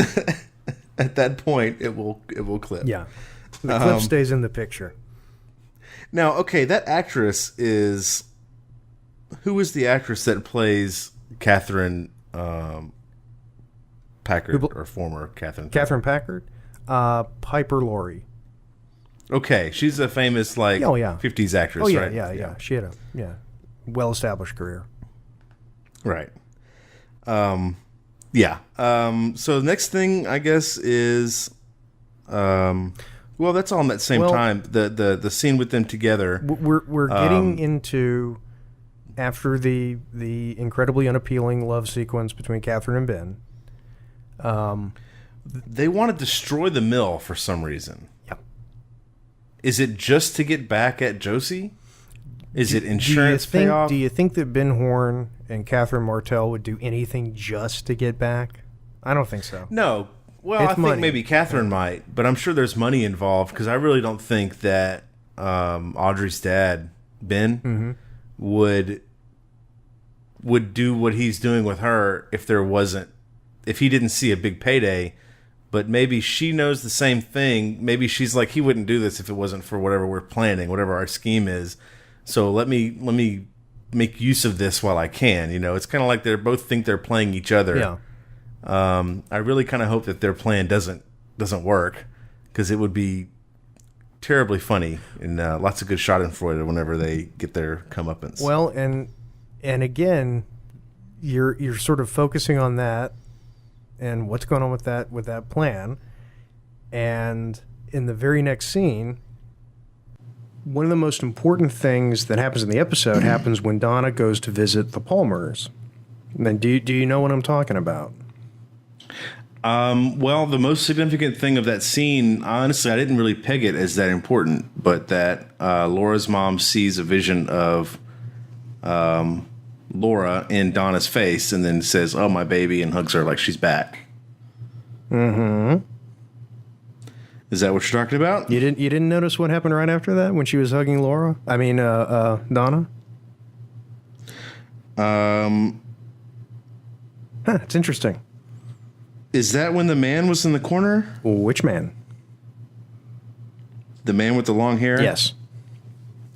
At that point, it will clip. Yeah. The clip stays in the picture. Now, okay, that actress is... Who is the actress that plays Catherine Packard, or former Catherine Packard? Catherine Packard? Piper Laurie. Okay, she's a famous, like, 50s actress, right? Yeah. She had a well-established career. Right. Yeah. So the next thing, I guess, is... well, that's all in that same time. The scene with them together. We're getting into... After the incredibly unappealing love sequence between Catherine and Ben, they want to destroy the mill for some reason. Yeah. Is it just to get back at Josie? Is it insurance payoff? Do you think that Ben Horne and Catherine Martell would do anything just to get back? I don't think so. No. Well, I think maybe Catherine might, but I'm sure there's money involved because I really don't think that Audrey's dad, Ben, would do what he's doing with her if he didn't see a big payday. But maybe she knows the same thing. Maybe she's like, he wouldn't do this if it wasn't for whatever we're planning, whatever our scheme is. So let me make use of this while I can. You know, it's kind of like they both think they're playing each other. Yeah. I really kind of hope that their plan doesn't work, because it would be terribly funny and lots of good Schadenfreude whenever they get their comeuppance. Well, and again, you're sort of focusing on that and what's going on with that plan. And in the very next scene, one of the most important things that happens in the episode happens when Donna goes to visit the Palmers. And then do you know what I'm talking about? Well, the most significant thing of that scene, honestly, I didn't really peg it as that important, but that Laura's mom sees a vision of Laura in Donna's face and then says, "Oh, my baby," and hugs her like she's back. Mm-hmm. Is that what you're talking about? You didn't notice what happened right after that when she was hugging Laura? I mean, Donna? It's interesting. Is that when the man was in the corner? Which man? The man with the long hair? Yes.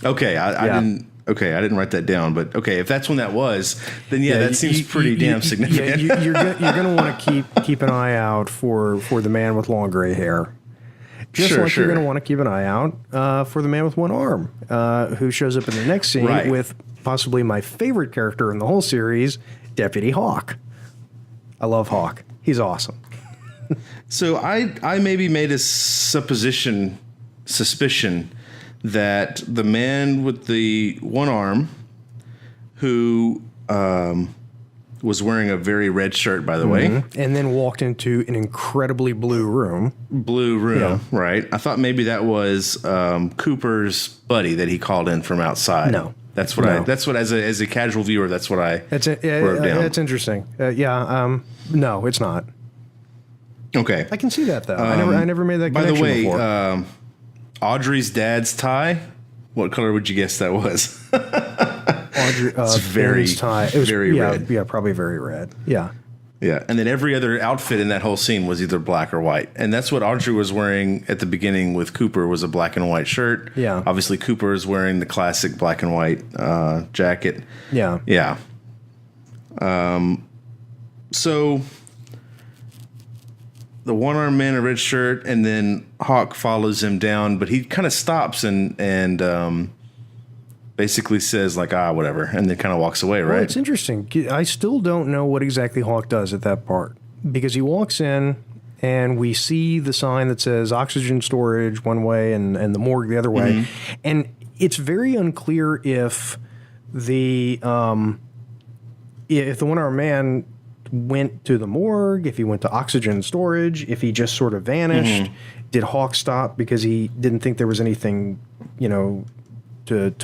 Okay, I didn't. Okay, I didn't write that down, but okay, if that's when that was, then that seems pretty damn significant. You're going to want to keep an eye out for the man with long gray hair. Just sure, like you're going to want to keep an eye out for the man with one arm, who shows up in the next scene with possibly my favorite character in the whole series, Deputy Hawk. I love Hawk. He's awesome. So I maybe made a suspicion that the man with the one arm, who was wearing a very red shirt, by the way, and then walked into an incredibly blue room. Right? I thought maybe that was Cooper's buddy that he called in from outside. No. That's what as a casual viewer, that's what I wrote down. That's interesting. No, it's not. Okay, I can see that though. I never made that connection before. By the way, Audrey's dad's tie. What color would you guess that was? It's very tie. It was very red. Yeah, probably very red. Yeah. Yeah, and then every other outfit in that whole scene was either black or white, and that's what Audrey was wearing at the beginning with Cooper, was a black and white shirt. Yeah, obviously Cooper is wearing the classic black and white jacket. Yeah. So the one-armed man in a red shirt, and then Hawk follows him down, but he kind of stops and basically says like, whatever, and then kind of walks away, right? Well, it's interesting. I still don't know what exactly Hawk does at that part, because he walks in and we see the sign that says oxygen storage one way and the morgue the other way. And it's very unclear if the one-armed man went to the morgue, if he went to oxygen storage, if he just sort of vanished. Did Hawk stop because he didn't think there was anything, to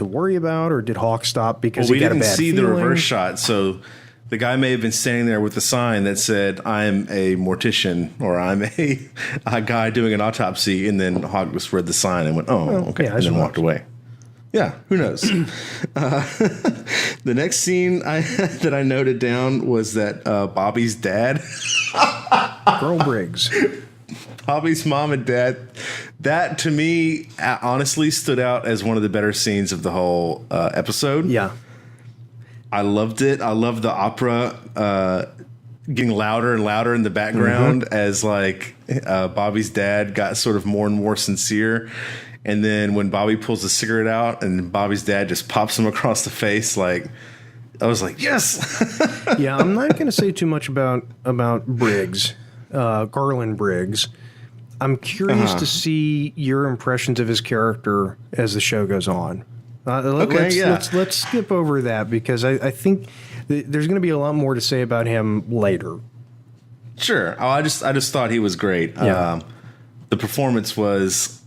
worry about, or did Hawk stop because he got a bad feeling? We didn't see the reverse shot, so the guy may have been standing there with a sign that said, "I'm a mortician," or "I'm a guy doing an autopsy," and then Hawk just read the sign and went, "Oh, okay," and then walked away. Yeah, who knows? The next scene that I noted down was that Bobby's dad, Girl Briggs, Bobby's mom and dad. That to me, honestly, stood out as one of the better scenes of the whole episode. Yeah, I loved it. I loved the opera getting louder and louder in the background as like Bobby's dad got sort of more and more sincere. And then when Bobby pulls the cigarette out and Bobby's dad just pops him across the face, like I was like, yes. Yeah, I'm not going to say too much about Briggs, Garland Briggs. I'm curious to see your impressions of his character as the show goes on. Let's skip over that because I think there's going to be a lot more to say about him later. Sure. Oh, I just thought he was great. Yeah. The performance was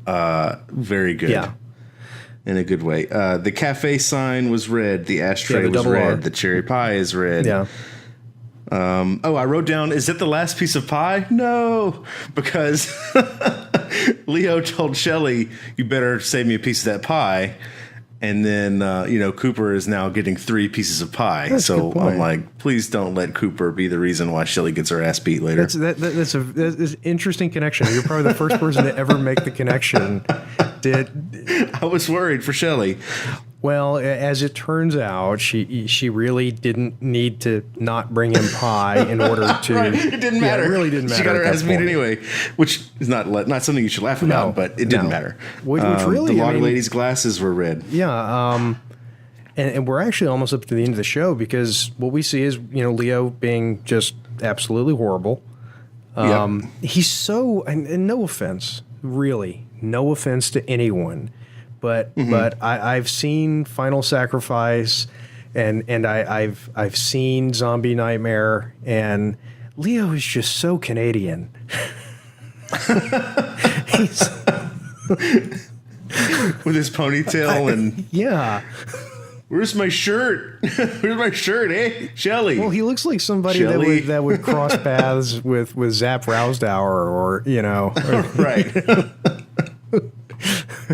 very good. Yeah. In a good way. The cafe sign was red. The ashtray was red. R. The cherry pie is red. Yeah. I wrote down, is that the last piece of pie? No, because Leo told Shelley, you better save me a piece of that pie. And then, Cooper is now getting 3 pieces of pie. That's a good point. I'm like, please don't let Cooper be the reason why Shelley gets her ass beat later. That's an interesting connection. You're probably the first person to ever make the connection. I was worried for Shelley. Well, as it turns out, she really didn't need to not bring him pie in order to. Right. It didn't matter. Yeah, it really didn't matter. She got her ass beat anyway, which is not something you should laugh about, but it didn't matter. Which really, the log lady's glasses were red. Yeah, and we're actually almost up to the end of the show because what we see is Leo being just absolutely horrible. He's so, and no offense, really, no offense to anyone. But I've seen Final Sacrifice, and I've seen Zombie Nightmare, and Leo is just so Canadian. He's with his ponytail and yeah. Where's my shirt? Where's my shirt, eh, Shelley? Well, he looks like somebody that would cross paths with Zap Rousdower, or right.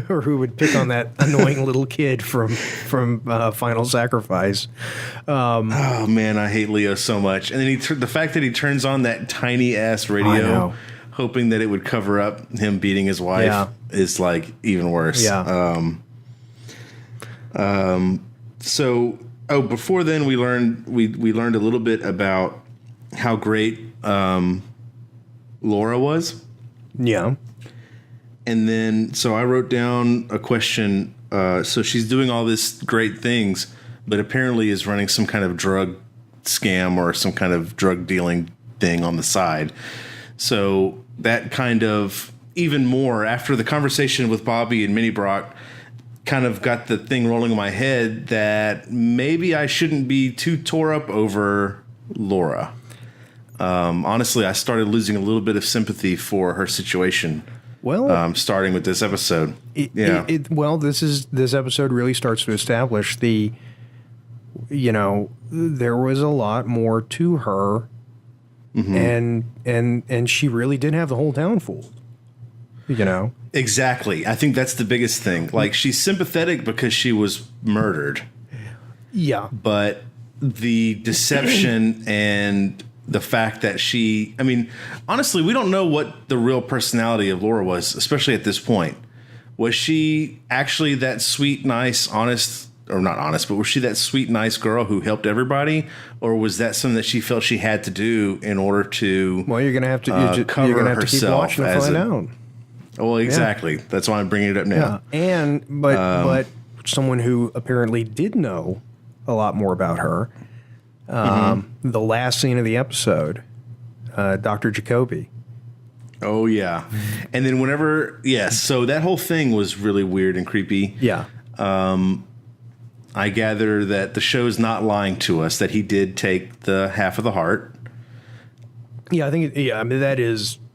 or who would pick on that annoying little kid from Final Sacrifice. Oh man, I hate Leo so much. And then the fact that he turns on that tiny ass radio, hoping that it would cover up him beating his wife, is like even worse. Yeah. So before then we learned a little bit about how great Laura was. Yeah. And then, so I wrote down a question. So she's doing all this great things, but apparently is running some kind of drug scam or some kind of drug dealing thing on the side. So that kind of, even more, after the conversation with Bobby and Minnie Brock, kind of got the thing rolling in my head that maybe I shouldn't be too tore up over Laura. Honestly, I started losing a little bit of sympathy for her situation. Well, starting with this episode, this episode really starts to establish there was a lot more to her, and she really did have the whole town fooled. Exactly. I think that's the biggest thing. Like, she's sympathetic because she was murdered. Yeah, but the deception and the fact that honestly, we don't know what the real personality of Laura was, especially at this point. Was she actually that sweet, nice, honest, or not honest, but was she that sweet, nice girl who helped everybody? Or was that something that she felt she had to do in order to you're going to have to cover you're gonna have to keep herself watching to find out. Well, exactly. Yeah. That's why I'm bringing it up now. Yeah. But someone who apparently did know a lot more about her. The last scene of the episode, Dr. Jacoby. Oh, yeah. And then so that whole thing was really weird and creepy. Yeah. I gather that the show's not lying to us, that he did take the half of the heart. Yeah, I think,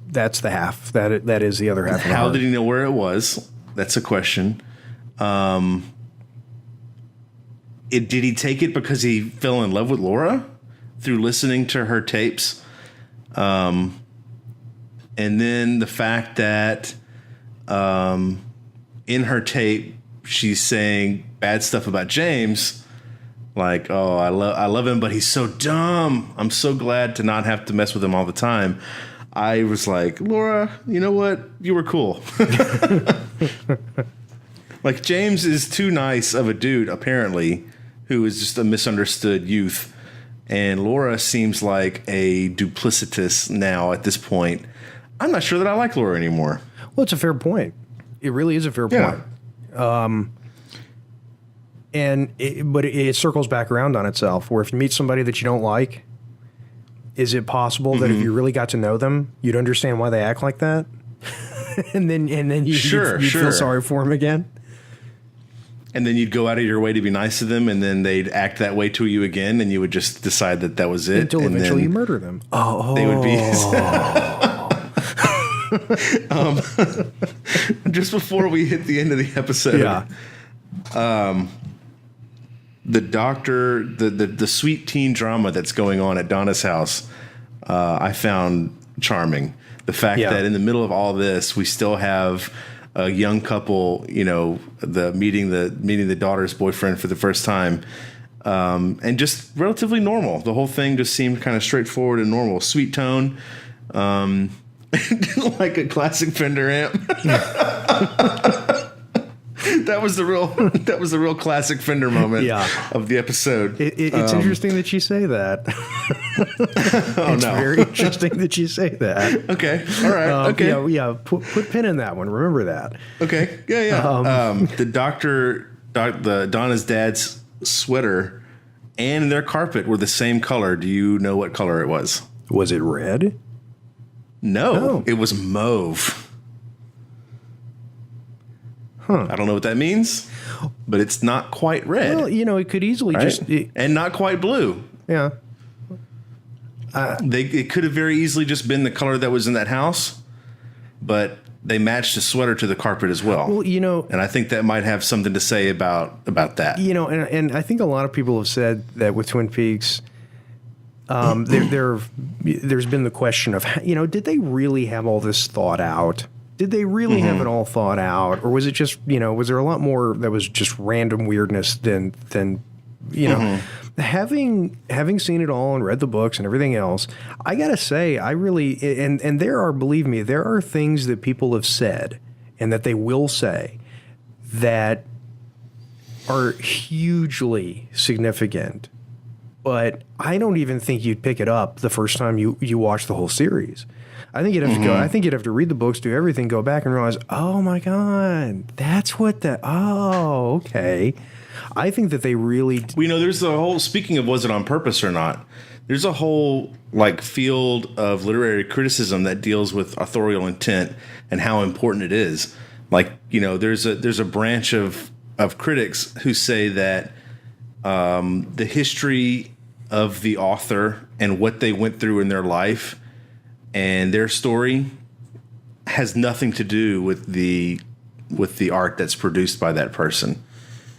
that's the half. That is the other half of the heart. How did he know where it was? That's a question. Did he take it because he fell in love with Laura through listening to her tapes? And then the fact that in her tape, she's saying bad stuff about James, like, oh, I love him, but he's so dumb. I'm so glad to not have to mess with him all the time. I was like, Laura, you know what? You were cool. Like, James is too nice of a dude, apparently, who is just a misunderstood youth. And Laura seems like a duplicitous now at this point. I'm not sure that I like Laura anymore. Well, it's a fair point. It really is a fair point. But it circles back around on itself, where if you meet somebody that you don't like, is it possible that if you really got to know them, you'd understand why they act like that? and then you'd feel sorry for them again? And then you'd go out of your way to be nice to them, and then they'd act that way to you again, and you would just decide that was it. Until eventually you murder them. They would be... just before we hit the end of the episode, the doctor, the sweet teen drama that's going on at Donna's house, I found charming. The fact that in the middle of all this, we still have a young couple, meeting the daughter's boyfriend for the first time, and just relatively normal. The whole thing just seemed kind of straightforward and normal. Sweet tone. Like a classic Fender amp. That was the real classic Fender moment of the episode. It's interesting that you say that. It's very interesting that you say that. Okay. All right. Okay. Yeah. Put pin in that one. Remember that. Okay. Yeah. The Donna's dad's sweater and their carpet were the same color. Do you know what color it was? Was it red? No, It was mauve. I don't know what that means, but it's not quite red. Well, it could easily and not quite blue. Yeah. It could have very easily just been the color that was in that house, but they matched the sweater to the carpet as well. Well, and I think that might have something to say about that. And I think a lot of people have said that with Twin Peaks. There's been the question of, did they really have all this thought out? Did they really have it all thought out? Or was it just, was there a lot more that was just random weirdness than having seen it all and read the books and everything else, I got to say, I really, and believe me, there are things that people have said and that they will say that are hugely significant. But I don't even think you'd pick it up the first time you watch the whole series. I think you'd have to go. I think you'd have to read the books, do everything, go back and realize, oh my God, that's what that. Oh, okay. I think that they really. There's a whole. Speaking of was it on purpose or not? There's a whole field of literary criticism that deals with authorial intent and how important it is. There's a branch of critics who say that the history of the author and what they went through in their life and their story has nothing to do with the art that's produced by that person.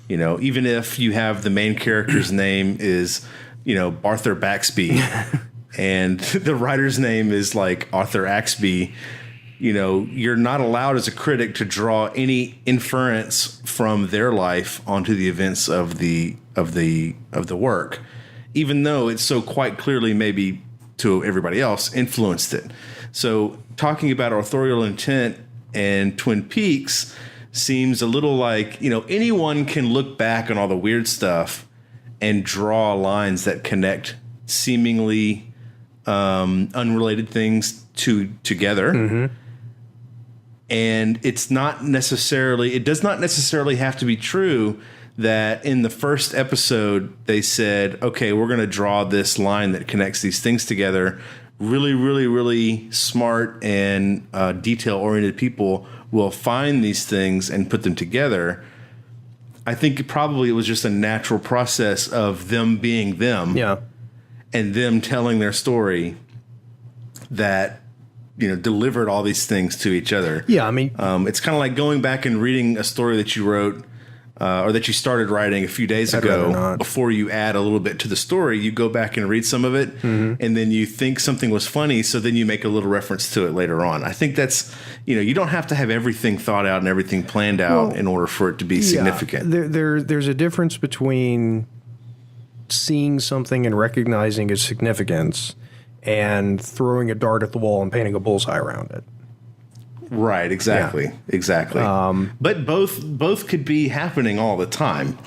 Even if you have the main character's name is, Arthur Baxby and the writer's name is like Arthur Axby, you're not allowed as a critic to draw any inference from their life onto the events of the work, even though it's so quite clearly maybe to everybody else influenced it. So talking about authorial intent and Twin Peaks seems a little like, anyone can look back on all the weird stuff and draw lines that connect seemingly unrelated things together. Mm-hmm. And it does not necessarily have to be true that in the first episode they said, okay, we're going to draw this line that connects these things together. Really, really, really smart and detail-oriented people will find these things and put them together. I think it was just a natural process of them being them, and them telling their story that delivered all these things to each other. Yeah, I mean, it's kind of like going back and reading a story that you wrote or that you started writing a few days ago, before you add a little bit to the story, you go back and read some of it, and then you think something was funny, so then you make a little reference to it later on. I think that's, you don't have to have everything thought out and everything planned out in order for it to be significant. There's a difference between seeing something and recognizing its significance and throwing a dart at the wall and painting a bullseye around it. Right, exactly. But both could be happening all the time,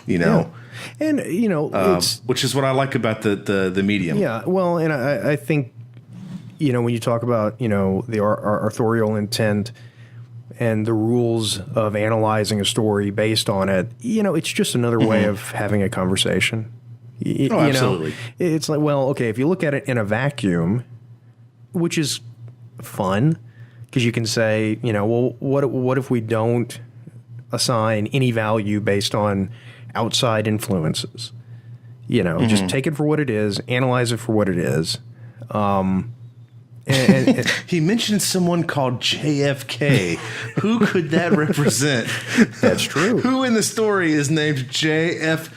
And it's, which is what I like about the medium. Yeah, well, and I think when you talk about the authorial intent and the rules of analyzing a story based on it, it's just another way of having a conversation. Absolutely. It's like, well, okay, if you look at it in a vacuum, which is fun. Because you can say, well, what if we don't assign any value based on outside influences? Just take it for what it is, analyze it for what it is. And he mentioned someone called JFK. Who could that represent? That's true. Who in the story is named JF?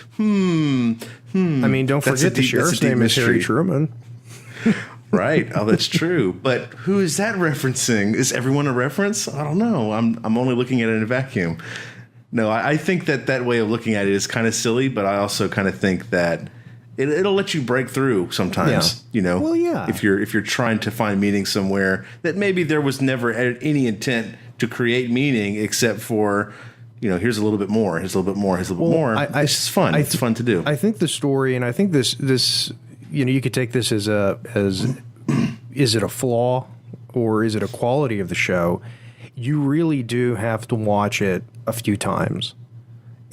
I mean, don't forget the sheriff's name is Harry Truman. Right. Oh, that's true. But who is that referencing? Is everyone a reference? I don't know. I'm only looking at it in a vacuum. No, I think that way of looking at it is kind of silly, but I also kind of think that it'll let you break through sometimes. Well, yeah. If you're trying to find meaning somewhere that maybe there was never any intent to create meaning except for, here's a little bit more, here's a little bit more, here's a little bit more. It's just fun. It's fun to do. I think the story, and I think this. You could take this as is it a flaw or is it a quality of the show? You really do have to watch it a few times,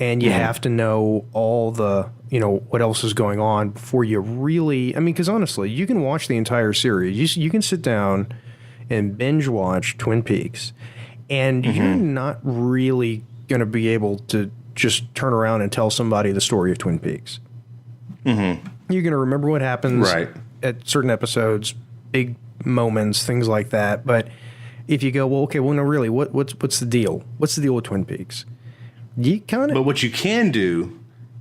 and you have to know all the what else is going on before you really. I mean, because honestly, you can watch the entire series. You can sit down and binge watch Twin Peaks, and you're not really going to be able to just turn around and tell somebody the story of Twin Peaks. You're going to remember what happens at certain episodes, big moments, things like that. But if you go, well, no, really, what's the deal? What's the deal with Twin Peaks? You kind of. But what you can do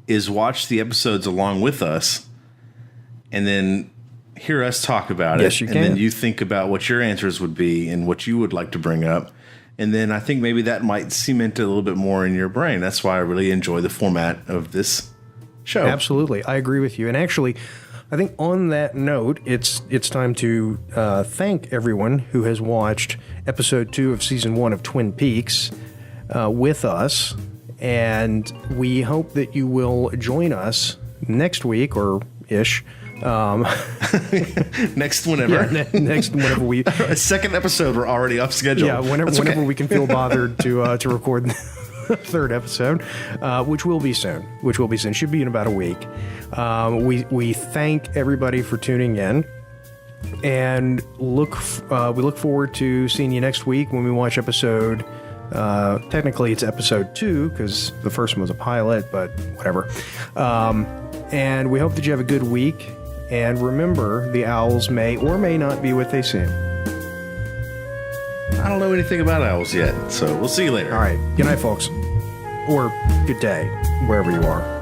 is watch the episodes along with us, and then hear us talk about it. Yes, you can. And then you think about what your answers would be and what you would like to bring up. And then I think maybe that might cement it a little bit more in your brain. That's why I really enjoy the format of this show. Absolutely. I agree with you. And actually, I think on that note, it's time to thank everyone who has watched episode 2 of season 1 of Twin Peaks with us. And we hope that you will join us next week or ish. Next whenever. Next whenever we. A second episode, we're already off schedule. Yeah, whenever we can feel bothered to record third episode, which will be soon. Should be in about a week. We thank everybody for tuning in, and we look forward to seeing you next week when we watch episode. Technically, it's episode 2 because the first one was a pilot, but whatever. And we hope that you have a good week. And remember, the owls may or may not be what they seem. I don't know anything about owls yet, so we'll see you later. All right. Good night, folks. Or good day, wherever you are.